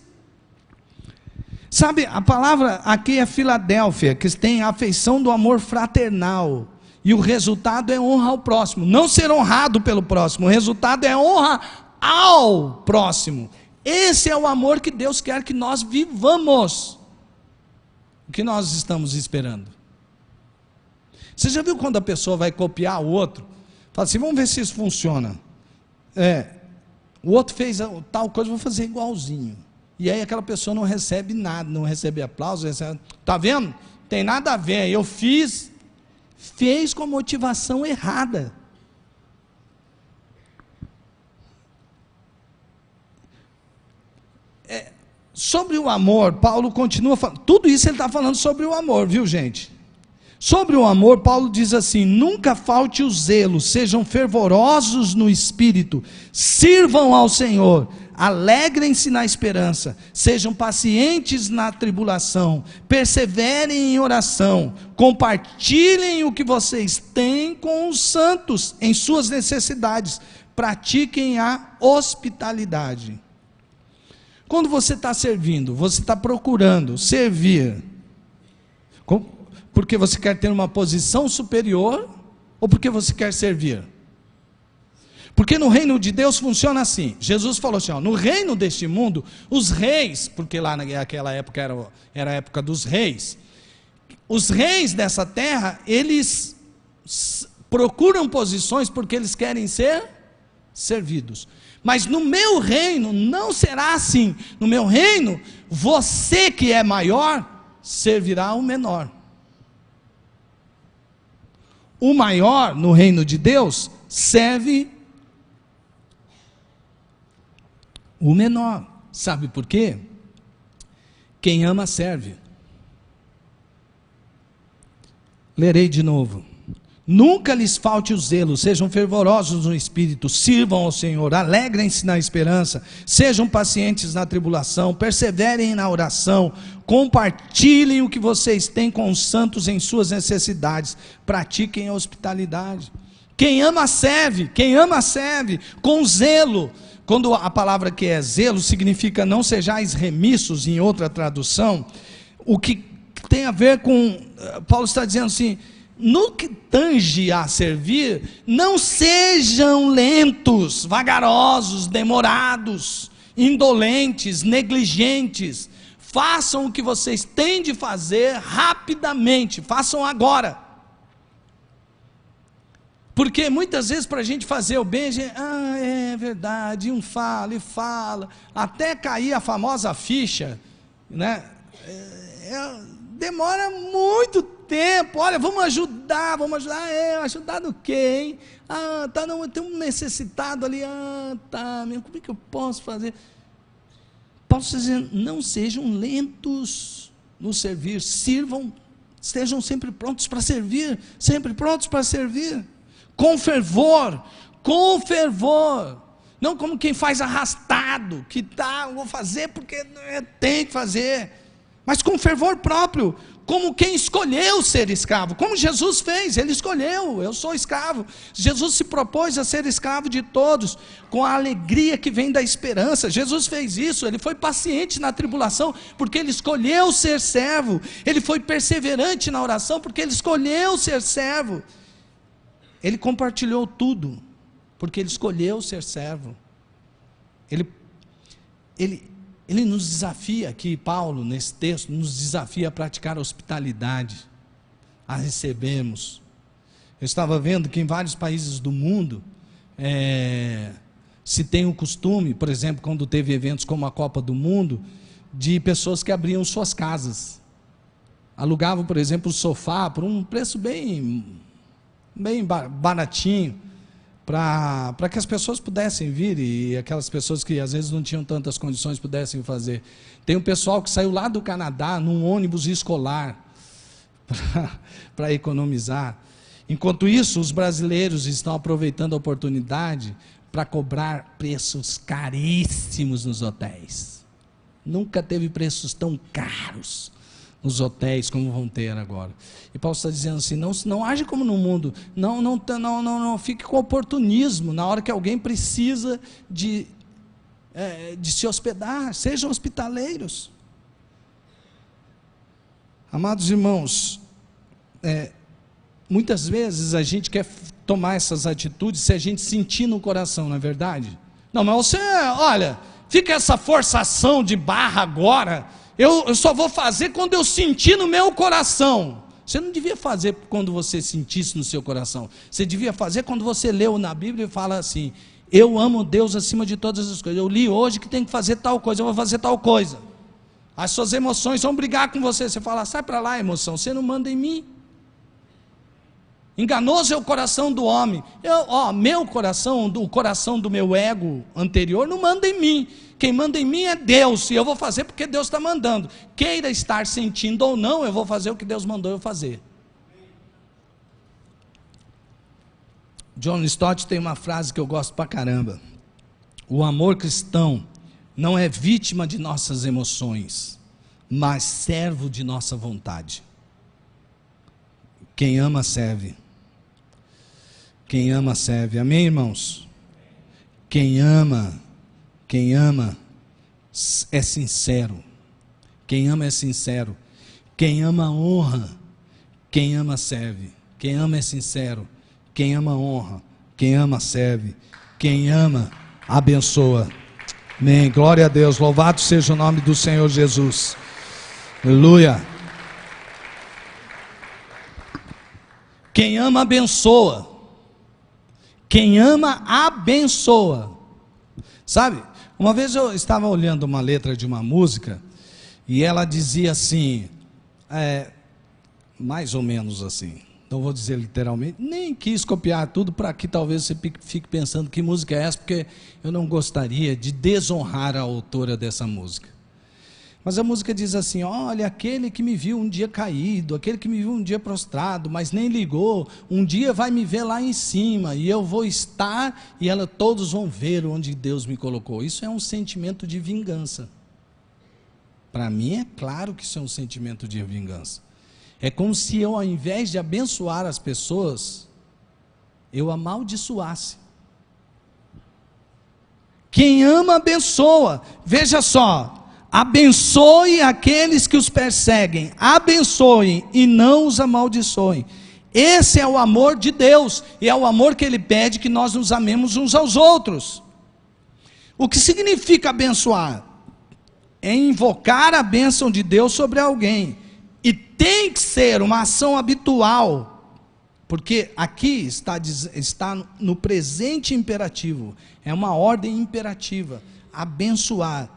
Sabe, a palavra aqui é Filadélfia, que tem a afeição do amor fraternal. E o resultado é honra ao próximo. Não ser honrado pelo próximo. O resultado é honra ao próximo. Esse é o amor que Deus quer que nós vivamos. O que nós estamos esperando? Você já viu quando a pessoa vai copiar o outro? Fala assim, vamos ver se isso funciona. O outro fez tal coisa, vou fazer igualzinho. E aí aquela pessoa não recebe nada, não recebe aplauso. Está vendo? Tem nada a ver. Eu fiz... fez com a motivação errada. Sobre o amor, Paulo continua falando, tudo isso ele está falando sobre o amor, viu gente? Sobre o amor, Paulo diz assim, nunca falte o zelo, sejam fervorosos no espírito, sirvam ao Senhor, alegrem-se na esperança, sejam pacientes na tribulação, perseverem em oração, compartilhem o que vocês têm com os santos em suas necessidades, pratiquem a hospitalidade. Quando você está servindo, você está procurando servir, porque você quer ter uma posição superior, ou porque você quer servir? Porque no reino de Deus funciona assim. Jesus falou assim, no reino deste mundo, os reis, porque lá naquela época era a época dos reis, os reis dessa terra, eles procuram posições porque eles querem ser servidos. Mas no meu reino não será assim. No meu reino, você que é maior, servirá o menor. O maior no reino de Deus serve o menor. Sabe por quê? Quem ama serve. Lerei de novo. Nunca lhes falte o zelo, sejam fervorosos no espírito, sirvam ao Senhor, alegrem-se na esperança, sejam pacientes na tribulação, perseverem na oração, compartilhem o que vocês têm com os santos em suas necessidades, pratiquem a hospitalidade. Quem ama serve com zelo. Quando a palavra que é zelo significa não sejais remissos, em outra tradução, o que tem a ver com, Paulo está dizendo assim, no que tange a servir, não sejam lentos, vagarosos, demorados, indolentes, negligentes, façam o que vocês têm de fazer rapidamente, façam agora. Porque muitas vezes para a gente fazer o bem, a gente, é verdade, um fala e fala, até cair a famosa ficha, né? Demora muito tempo. Olha, vamos ajudar, ajudar no quê, hein? Tá, não, tem um necessitado ali, tá, como é que eu posso fazer? Paulo está dizendo, não sejam lentos no servir, sirvam, estejam sempre prontos para servir, com fervor, não como quem faz arrastado, que vou fazer porque tem que fazer, mas com fervor próprio, como quem escolheu ser escravo, como Jesus fez, ele escolheu, eu sou escravo. Jesus se propôs a ser escravo de todos, com a alegria que vem da esperança. Jesus fez isso, ele foi paciente na tribulação, porque ele escolheu ser servo. Ele foi perseverante na oração, porque ele escolheu ser servo. Ele compartilhou tudo, porque ele escolheu ser servo. Ele nos desafia aqui, Paulo, nesse texto, nos desafia a praticar a hospitalidade, a recebermos. Eu estava vendo que em vários países do mundo, se tem o costume, por exemplo, quando teve eventos como a Copa do Mundo, de pessoas que abriam suas casas. Alugavam, por exemplo, o sofá por um preço bem baratinho, para que as pessoas pudessem vir, e aquelas pessoas que às vezes não tinham tantas condições pudessem fazer. Tem um pessoal que saiu lá do Canadá num ônibus escolar para economizar. Enquanto isso, os brasileiros estão aproveitando a oportunidade para cobrar preços caríssimos nos hotéis. Nunca teve preços tão caros nos hotéis como vão ter agora. E Paulo está dizendo assim, não age como no mundo, não fique com oportunismo na hora que alguém precisa de se hospedar, sejam hospitaleiros. Amados irmãos, muitas vezes a gente quer tomar essas atitudes se a gente sentir no coração, não é verdade? Não, mas você, olha, fica essa forçação de barra agora, eu só vou fazer quando eu sentir no meu coração. Você não devia fazer quando você sentisse no seu coração. Você devia fazer quando você leu na Bíblia e fala assim, eu amo Deus acima de todas as coisas. Eu li hoje que tem que fazer tal coisa, eu vou fazer tal coisa. As suas emoções vão brigar com você. Você fala, sai para lá, emoção, você não manda em mim. Enganoso é o coração do homem. Meu coração, o coração do meu ego anterior não manda em mim. Quem manda em mim é Deus, e eu vou fazer porque Deus está mandando. Queira estar sentindo ou não, eu vou fazer o que Deus mandou eu fazer. John Stott tem uma frase que eu gosto pra caramba. O amor cristão não é vítima de nossas emoções, mas servo de nossa vontade. Quem ama, serve. Quem ama, serve. Amém, irmãos? Quem ama é sincero. Quem ama é sincero. Quem ama honra. Quem ama serve. Quem ama é sincero. Quem ama honra. Quem ama serve. Quem ama abençoa. Amém. Glória a Deus. Louvado seja o nome do Senhor Jesus. Aleluia. Quem ama abençoa. Quem ama abençoa. Sabe? Uma vez eu estava olhando uma letra de uma música e ela dizia assim, mais ou menos assim, não vou dizer literalmente, nem quis copiar tudo para que talvez você fique pensando que música é essa, porque eu não gostaria de desonrar a autora dessa música. Mas a música diz assim, olha, aquele que me viu um dia caído, aquele que me viu um dia prostrado, mas nem ligou, um dia vai me ver lá em cima, e eu vou estar, e todos vão ver onde Deus me colocou. Isso é um sentimento de vingança. Para mim é claro que isso é um sentimento de vingança. É como se eu, ao invés de abençoar as pessoas, eu amaldiçoasse. Quem ama, abençoa. Veja só. Abençoe aqueles que os perseguem, abençoem e não os amaldiçoem. Esse é o amor de Deus, e é o amor que Ele pede que nós nos amemos uns aos outros. O que significa abençoar? é invocar a bênção de Deus sobre alguém. E tem que ser uma ação habitual, porque aqui está no presente imperativo, é uma ordem imperativa, abençoar.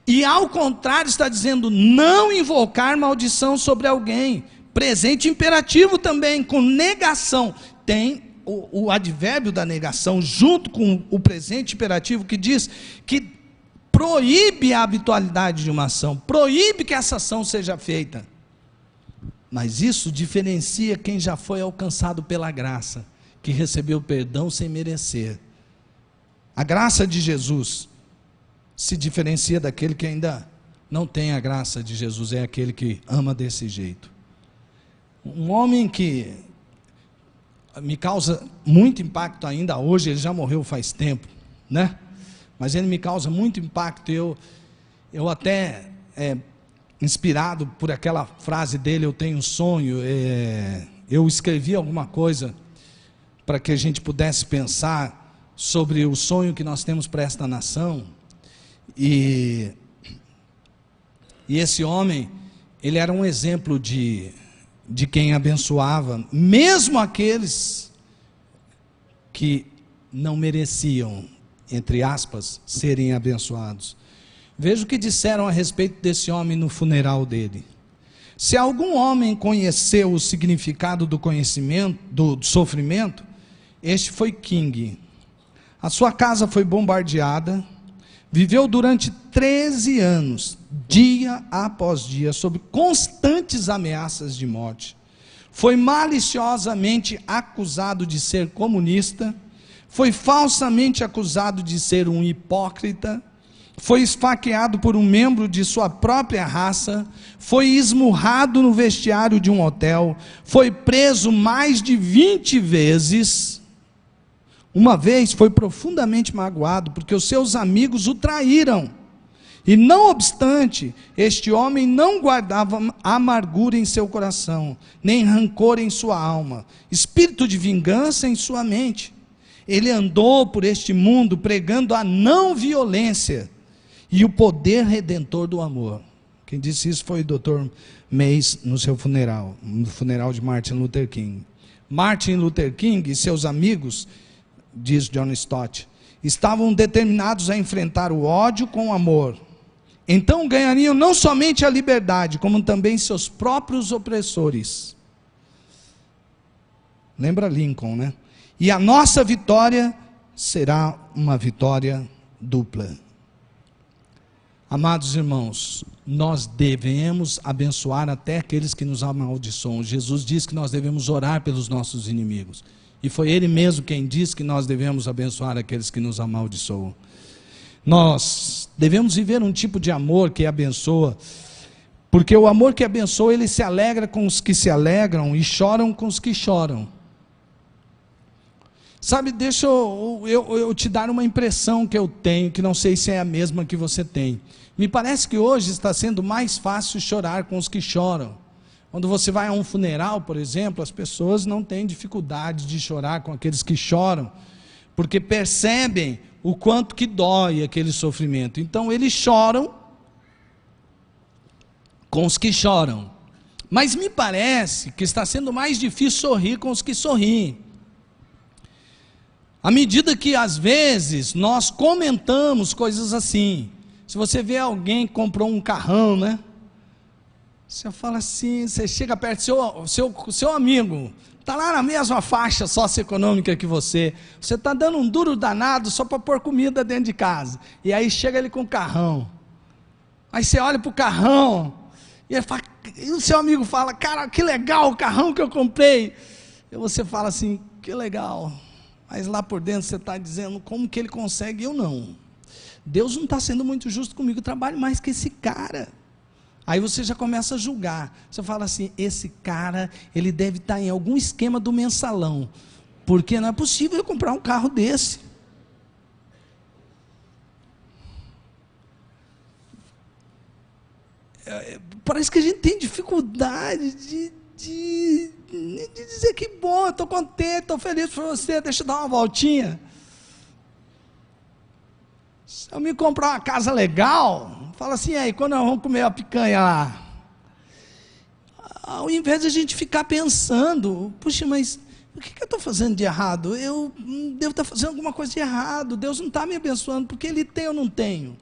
E ao contrário está dizendo, não invocar maldição sobre alguém, presente imperativo também, com negação. Tem o advérbio da negação, junto com o presente imperativo, que diz que proíbe a habitualidade de uma ação, proíbe que essa ação seja feita. Mas isso diferencia quem já foi alcançado pela graça, que recebeu perdão sem merecer. A graça de Jesus se diferencia daquele que ainda não tem a graça de Jesus, é aquele que ama desse jeito. Um homem que me causa muito impacto ainda hoje, ele já morreu faz tempo, né? Mas ele me causa muito impacto, eu até, inspirado por aquela frase dele, eu tenho um sonho, eu escrevi alguma coisa para que a gente pudesse pensar sobre o sonho que nós temos para esta nação, e esse homem, ele era um exemplo de quem abençoava, mesmo aqueles que não mereciam, entre aspas, serem abençoados. Veja o que disseram a respeito desse homem no funeral dele. Se algum homem conheceu o significado do conhecimento, do sofrimento, este foi King. A sua casa foi bombardeada, viveu durante 13 anos, dia após dia, sob constantes ameaças de morte. Foi maliciosamente acusado de ser comunista, foi falsamente acusado de ser um hipócrita, foi esfaqueado por um membro de sua própria raça, foi esmurrado no vestiário de um hotel, foi preso mais de 20 vezes. Uma vez foi profundamente magoado, porque os seus amigos o traíram. E não obstante, este homem não guardava amargura em seu coração, nem rancor em sua alma, espírito de vingança em sua mente. Ele andou por este mundo pregando a não violência e o poder redentor do amor. Quem disse isso foi o Dr. Mays no seu funeral, no funeral de Martin Luther King. Martin Luther King e seus amigos, diz John Stott, estavam determinados a enfrentar o ódio com o amor. Então ganhariam não somente a liberdade, como também seus próprios opressores. Lembra Lincoln, né? E a nossa vitória será uma vitória dupla. Amados irmãos, nós devemos abençoar até aqueles que nos amaldiçoam. Jesus diz que nós devemos orar pelos nossos inimigos. E foi Ele mesmo quem disse que nós devemos abençoar aqueles que nos amaldiçoam. Nós devemos viver um tipo de amor que abençoa, porque o amor que abençoa, ele se alegra com os que se alegram e choram com os que choram. Sabe, deixa eu te dar uma impressão que eu tenho, que não sei se é a mesma que você tem. Me parece que hoje está sendo mais fácil chorar com os que choram. Quando você vai a um funeral, por exemplo, as pessoas não têm dificuldade de chorar com aqueles que choram, porque percebem o quanto que dói aquele sofrimento. Então eles choram com os que choram. Mas me parece que está sendo mais difícil sorrir com os que sorriem. À medida que às vezes nós comentamos coisas assim. Se você vê alguém que comprou um carrão, né? Você fala assim, você chega perto do seu amigo, está lá na mesma faixa socioeconômica que você está dando um duro danado só para pôr comida dentro de casa, e aí chega ele com o carrão, aí você olha para o carrão, e o seu amigo fala, cara, que legal o carrão que eu comprei, e você fala assim, que legal, mas lá por dentro você está dizendo, como que ele consegue, eu não, Deus não está sendo muito justo comigo, eu trabalho mais que esse cara. Aí você já começa a julgar. Você fala assim, esse cara, ele deve estar em algum esquema do mensalão. Porque não é possível eu comprar um carro desse. Parece que a gente tem dificuldade de dizer que bom, estou contente, estou feliz por você, deixa eu dar uma voltinha. Se eu me comprar uma casa legal, Fala assim, aí, quando nós vamos comer a picanha lá? Ao invés de a gente ficar pensando, puxa, mas o que eu estou fazendo de errado? Eu devo estar fazendo alguma coisa de errado, Deus não está me abençoando, porque Ele tem ou não tenho?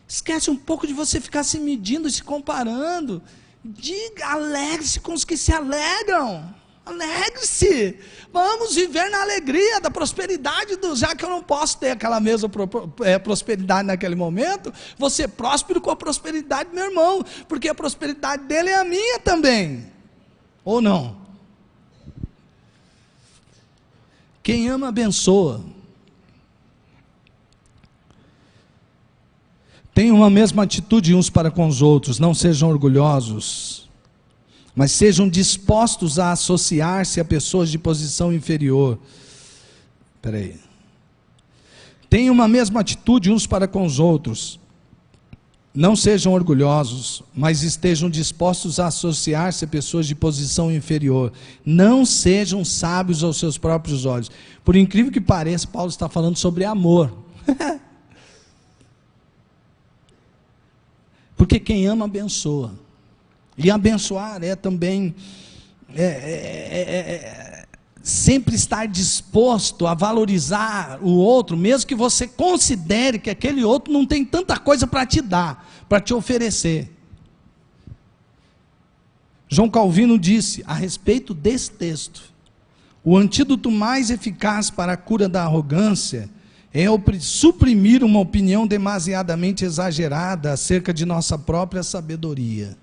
Esquece um pouco de você ficar se medindo, se comparando. Diga, alegre-se com os que se alegram. Alegre-se. Vamos viver na alegria da prosperidade, já que eu não posso ter aquela mesma prosperidade naquele momento, vou ser próspero com a prosperidade do meu irmão, porque a prosperidade dele é a minha também. Ou não? Quem ama, abençoa. Tenham uma mesma atitude uns para com os outros, não sejam orgulhosos, mas sejam dispostos a associar-se a pessoas de posição inferior. Espera aí. Tenham uma mesma atitude uns para com os outros, não sejam orgulhosos, mas estejam dispostos a associar-se a pessoas de posição inferior. Não sejam sábios aos seus próprios olhos. Por incrível que pareça, Paulo está falando sobre amor. Porque quem ama, abençoa. E abençoar é também sempre estar disposto a valorizar o outro, mesmo que você considere que aquele outro não tem tanta coisa para te dar, para te oferecer. João Calvino disse a respeito desse texto: o antídoto mais eficaz para a cura da arrogância é suprimir uma opinião demasiadamente exagerada acerca de nossa própria sabedoria.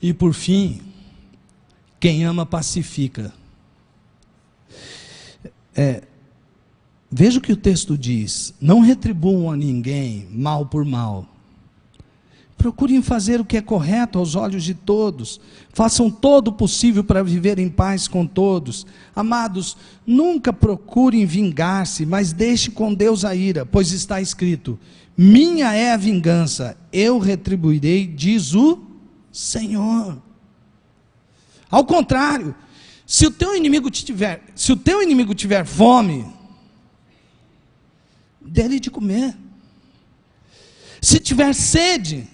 E por fim, quem ama pacifica. Veja o que o texto diz: não retribuam a ninguém mal por mal. Procurem fazer o que é correto aos olhos de todos. Façam todo o possível para viver em paz com todos. Amados, nunca procurem vingar-se, mas deixe com Deus a ira, pois está escrito: minha é a vingança, eu retribuirei, diz o Senhor. Ao contrário, se o teu inimigo tiver fome, dê-lhe de comer. Se tiver sede,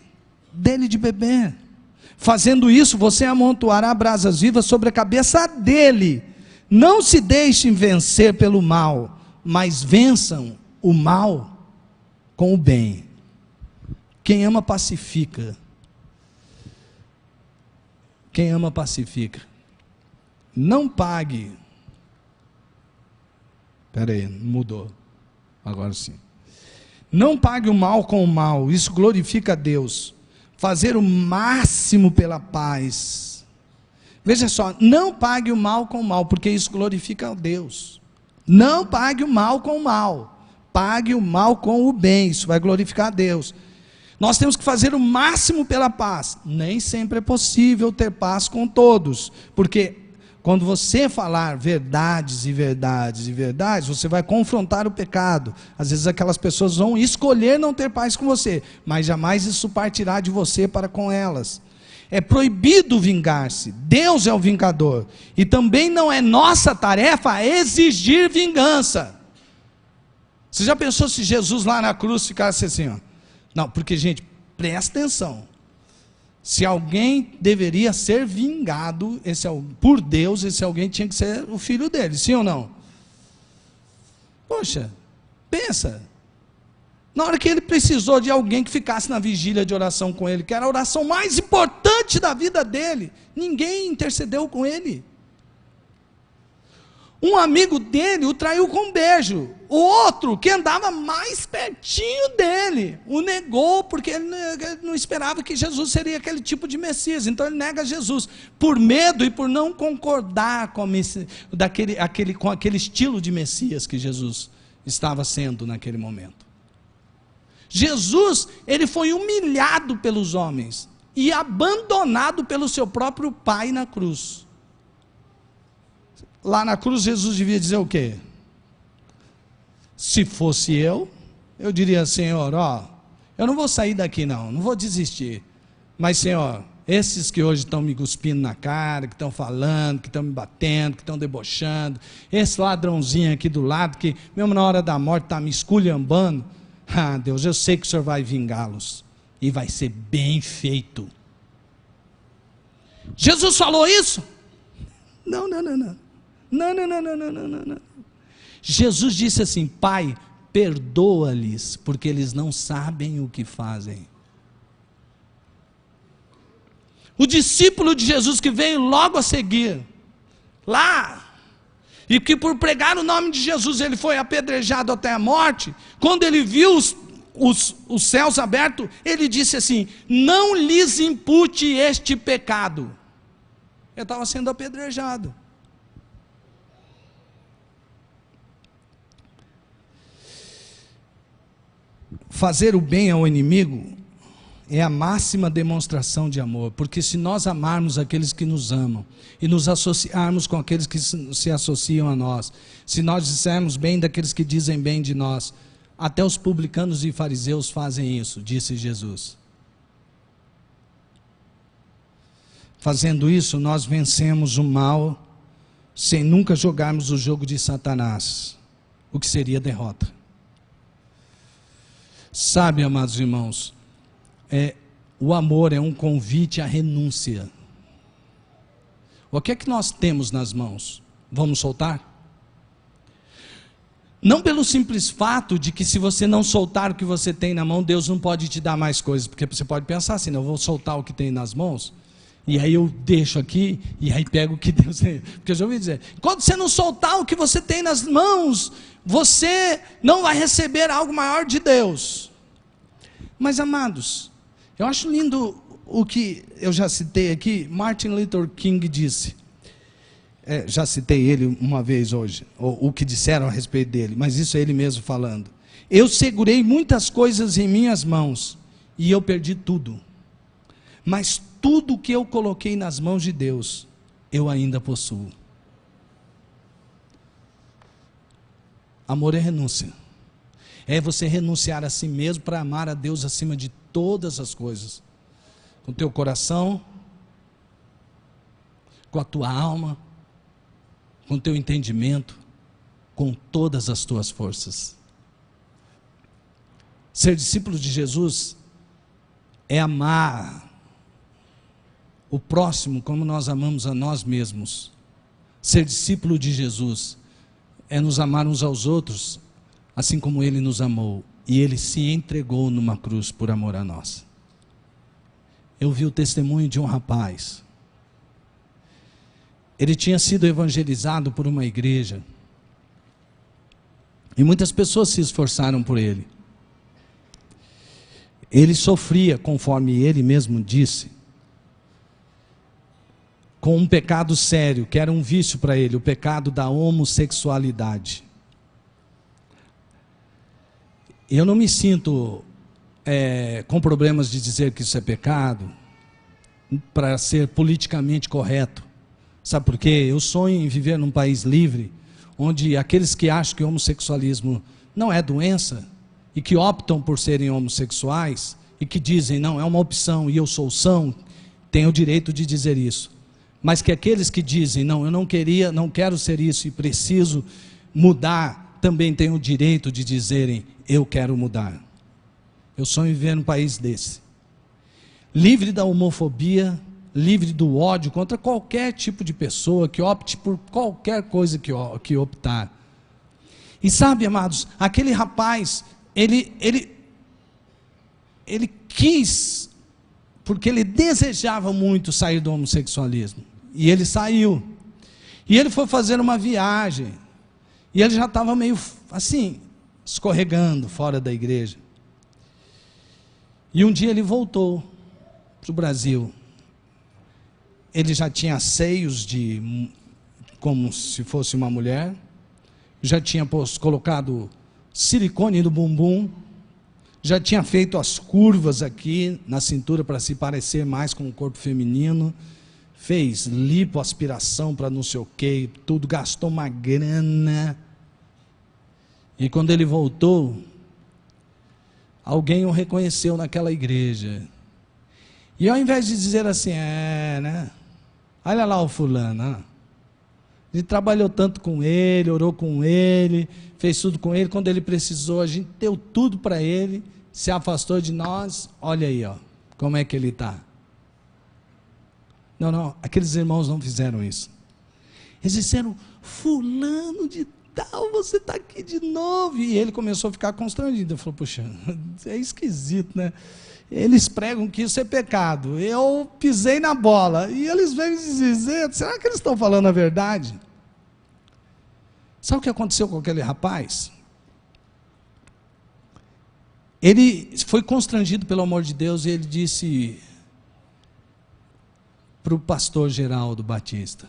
dê-lhe de beber. Fazendo isso, você amontoará brasas vivas sobre a cabeça dele. Não se deixem vencer pelo mal, mas vençam o mal com o bem. Quem ama pacifica. Quem ama pacifica. Não pague. Espera aí, mudou. Agora sim. Não pague o mal com o mal, isso glorifica a Deus. Fazer o máximo pela paz. Veja só, não pague o mal com o mal, porque isso glorifica a Deus. Não pague o mal com o mal, pague o mal com o bem, isso vai glorificar a Deus. Nós temos que fazer o máximo pela paz. Nem sempre é possível ter paz com todos, porque quando você falar verdades e verdades e verdades, você vai confrontar o pecado. Às vezes aquelas pessoas vão escolher não ter paz com você, mas jamais isso partirá de você para com elas. É proibido vingar-se, Deus é o vingador. E também não é nossa tarefa exigir vingança. Você já pensou se Jesus lá na cruz ficasse assim, ó? Não, porque gente, presta atenção. Se alguém deveria ser vingado, por Deus, esse alguém tinha que ser o filho dele, sim ou não? Poxa, pensa. Na hora que ele precisou de alguém que ficasse na vigília de oração com ele, que era a oração mais importante da vida dele, ninguém intercedeu com ele. Um amigo dele o traiu com um beijo. O outro, que andava mais pertinho dele, o negou, porque ele não esperava que Jesus seria aquele tipo de Messias. Então ele nega Jesus, por medo e por não concordar com aquele estilo de Messias que Jesus estava sendo naquele momento. Jesus, ele foi humilhado pelos homens e abandonado pelo seu próprio Pai na cruz. Lá na cruz Jesus devia dizer o quê? Se fosse eu diria: Senhor, eu não vou sair daqui não vou desistir, mas Senhor, esses que hoje estão me cuspindo na cara, que estão falando, que estão me batendo, que estão debochando, esse ladrãozinho aqui do lado, que mesmo na hora da morte está me esculhambando, Ah, Deus, eu sei que o Senhor vai vingá-los. E vai ser bem feito. Jesus falou isso? Não. Não. Jesus disse assim: Pai, perdoa-lhes, porque eles não sabem o que fazem. O discípulo de Jesus que veio logo a seguir, lá, e que por pregar o nome de Jesus ele foi apedrejado até a morte, quando ele viu os céus abertos, ele disse assim: não lhes impute este pecado. Ele estava sendo apedrejado. Fazer o bem ao inimigo é a máxima demonstração de amor, porque se nós amarmos aqueles que nos amam e nos associarmos com aqueles que se associam a nós, se nós dissermos bem daqueles que dizem bem de nós, até os publicanos e fariseus fazem isso, disse Jesus. Fazendo isso, nós vencemos o mal sem nunca jogarmos o jogo de Satanás, o que seria derrota. Sabe, amados irmãos, o amor é um convite à renúncia. O que é que nós temos nas mãos? Vamos soltar? Não pelo simples fato de que se você não soltar o que você tem na mão, Deus não pode te dar mais coisas, porque você pode pensar assim: não, eu vou soltar o que tem nas mãos, e aí eu deixo aqui, e aí pego o que Deus tem. Porque eu já ouvi dizer, quando você não soltar o que você tem nas mãos, você não vai receber algo maior de Deus. Mas, amados, eu acho lindo o que eu já citei aqui, Martin Luther King disse. Já citei ele uma vez hoje, o que disseram a respeito dele, mas isso é ele mesmo falando. Eu segurei muitas coisas em minhas mãos, e eu perdi tudo. Mas tudo que eu coloquei nas mãos de Deus, eu ainda possuo. Amor é renúncia. É você renunciar a si mesmo para amar a Deus acima de todas as coisas. Com o teu coração, com a tua alma, com o teu entendimento, com todas as tuas forças. Ser discípulo de Jesus é amar o próximo como nós amamos a nós mesmos. Ser discípulo de Jesus é nos amar uns aos outros, assim como Ele nos amou, e Ele se entregou numa cruz por amor a nós. Eu vi o testemunho de um rapaz. Ele tinha sido evangelizado por uma igreja, e muitas pessoas se esforçaram por ele. Ele sofria, conforme ele mesmo disse, com um pecado sério, que era um vício para ele, o pecado da homossexualidade. Eu não me sinto com problemas de dizer que isso é pecado, para ser politicamente correto. Sabe por quê? Eu sonho em viver num país livre, onde aqueles que acham que o homossexualismo não é doença, e que optam por serem homossexuais, e que dizem, não, é uma opção, e eu sou são, têm o direito de dizer isso. Mas que aqueles que dizem, não, eu não quero ser isso, e preciso mudar, também têm o direito de dizerem, eu quero mudar. Eu sonho em viver num país desse. Livre da homofobia, livre do ódio contra qualquer tipo de pessoa que opte por qualquer coisa que optar. E sabe, amados, aquele rapaz, ele quis, porque ele desejava muito sair do homossexualismo. E ele saiu. E ele foi fazer uma viagem. E ele já estava meio assim, escorregando fora da igreja. E um dia ele voltou para o Brasil. Ele já tinha seios como se fosse uma mulher, já tinha colocado silicone no bumbum, já tinha feito as curvas aqui na cintura para se parecer mais com o corpo feminino, fez lipoaspiração para não sei o que, tudo, gastou uma grana. E quando ele voltou, alguém o reconheceu naquela igreja. E ao invés de dizer assim, né? Olha lá o fulano, A gente trabalhou tanto com ele, orou com ele, fez tudo com ele. Quando ele precisou, a gente deu tudo para ele, se afastou de nós. Olha aí, ó, como é que ele está. Não, aqueles irmãos não fizeram isso. Eles disseram: fulano de tal, você está aqui de novo. E ele começou a ficar constrangido. Ele falou: puxa, é esquisito, né? Eles pregam que isso é pecado. Eu pisei na bola. E eles vêm dizer: será que eles estão falando a verdade? Sabe o que aconteceu com aquele rapaz? Ele foi constrangido pelo amor de Deus e ele disse para o pastor Geraldo Batista: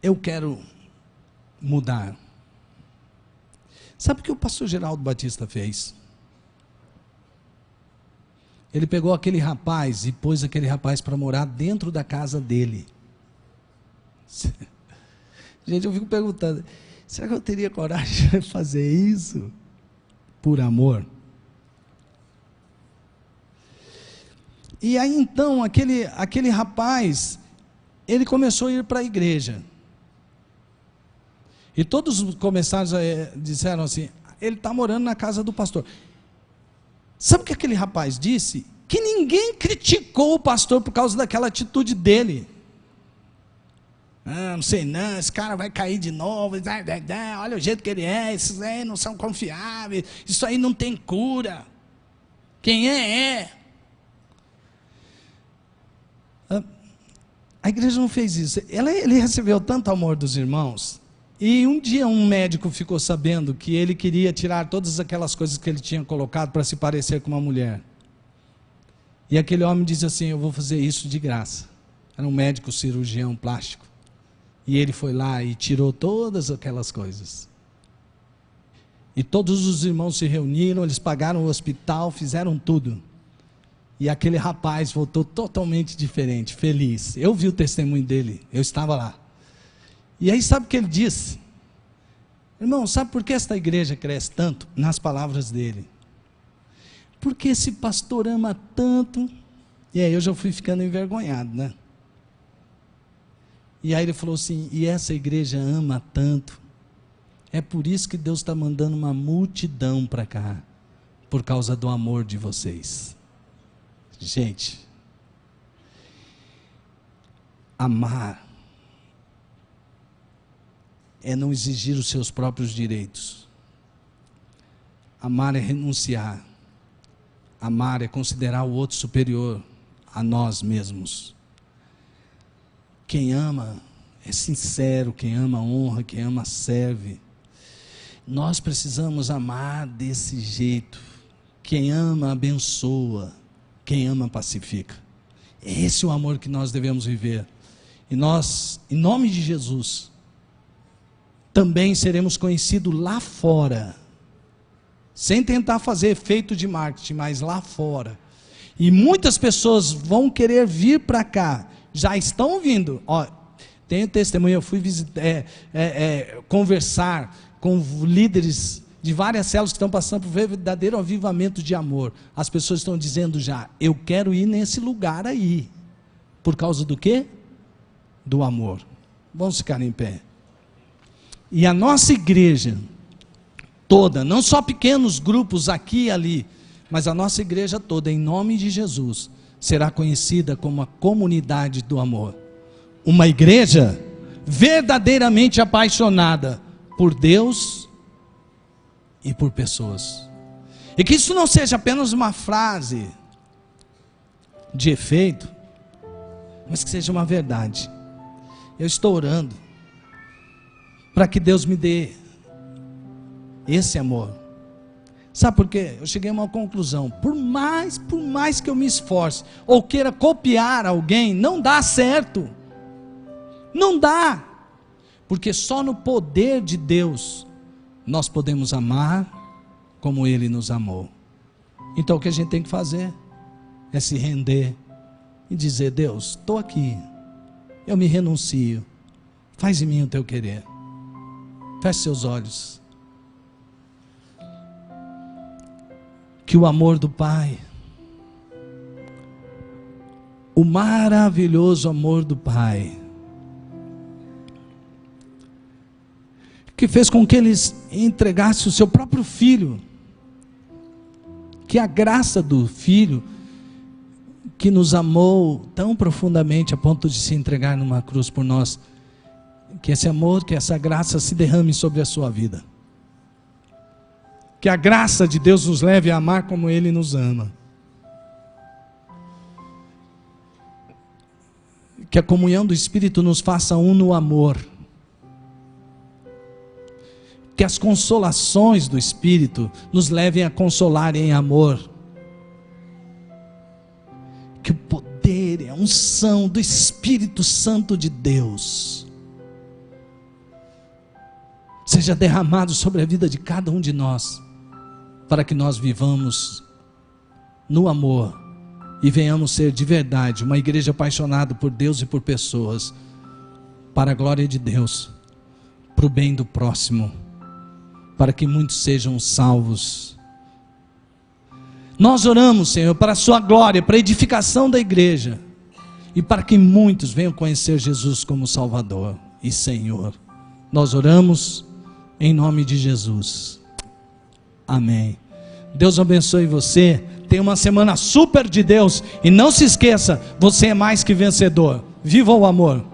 eu quero mudar. Sabe o que o pastor Geraldo Batista fez? Ele pegou aquele rapaz e pôs aquele rapaz para morar dentro da casa dele. Gente, eu fico perguntando, será que eu teria coragem de fazer isso por amor? E aí então, aquele rapaz, ele começou a ir para a igreja. E todos os comissários disseram assim: ele está morando na casa do pastor. Sabe o que aquele rapaz disse? Que ninguém criticou o pastor por causa daquela atitude dele. Não sei não, esse cara vai cair de novo, olha o jeito que ele é, esses aí não são confiáveis, isso aí não tem cura. Quem é. A igreja não fez isso. Ele recebeu tanto amor dos irmãos. E um dia um médico ficou sabendo que ele queria tirar todas aquelas coisas que ele tinha colocado para se parecer com uma mulher. E aquele homem disse assim: eu vou fazer isso de graça. Era um médico cirurgião plástico. E ele foi lá e tirou todas aquelas coisas. E todos os irmãos se reuniram, eles pagaram o hospital, fizeram tudo. E aquele rapaz voltou totalmente diferente, feliz. Eu vi o testemunho dele, eu estava lá. E aí sabe o que ele disse? Irmão, sabe por que esta igreja cresce tanto? Nas palavras dele. Porque esse pastor ama tanto. E aí eu já fui ficando envergonhado, né? E aí ele falou assim: e essa igreja ama tanto. É por isso que Deus está mandando uma multidão para cá. Por causa do amor de vocês. Gente, amar é não exigir os seus próprios direitos. Amar é renunciar. Amar é considerar o outro superior a nós mesmos. Quem ama é sincero, quem ama honra, quem ama serve. Nós precisamos amar desse jeito. Quem ama abençoa, quem ama pacifica. Esse é o amor que nós devemos viver. E nós, em nome de Jesus, também seremos conhecidos lá fora, sem tentar fazer efeito de marketing, mas lá fora. E muitas pessoas vão querer vir para cá, já estão vindo. Ó, tenho testemunho, eu fui visitar, conversar com líderes de várias células que estão passando por verdadeiro avivamento de amor. As pessoas estão dizendo já: eu quero ir nesse lugar aí. Por causa do quê? Do amor. Vamos ficar em pé. E a nossa igreja toda, não só pequenos grupos aqui e ali, mas a nossa igreja toda, em nome de Jesus, será conhecida como a comunidade do amor. Uma igreja verdadeiramente apaixonada por Deus e por pessoas. E que isso não seja apenas uma frase de efeito, mas que seja uma verdade. Eu estou orando para que Deus me dê esse amor. Sabe por quê? Eu cheguei a uma conclusão: por mais que eu me esforce ou queira copiar alguém, não dá certo. Não dá. Porque só no poder de Deus nós podemos amar como Ele nos amou. Então o que a gente tem que fazer é se render e dizer: Deus, estou aqui, eu me renuncio, faz em mim o teu querer. Feche seus olhos. Que o amor do Pai, o maravilhoso amor do Pai, que fez com que eles entregassem o seu próprio filho. Que a graça do Filho, que nos amou tão profundamente a ponto de se entregar numa cruz por nós, que esse amor, que essa graça se derrame sobre a sua vida. Que a graça de Deus nos leve a amar como Ele nos ama. Que a comunhão do Espírito nos faça um no amor. Que as consolações do Espírito nos levem a consolar em amor. Que o poder e a unção do Espírito Santo de Deus seja derramado sobre a vida de cada um de nós, para que nós vivamos no amor e venhamos ser de verdade uma igreja apaixonada por Deus e por pessoas, para a glória de Deus, para o bem do próximo, para que muitos sejam salvos. Nós oramos, Senhor, para a sua glória, para a edificação da igreja, e para que muitos venham conhecer Jesus como Salvador e Senhor. Nós oramos em nome de Jesus. Amém. Deus abençoe você. Tenha uma semana super de Deus. E não se esqueça, você é mais que vencedor. Viva o amor.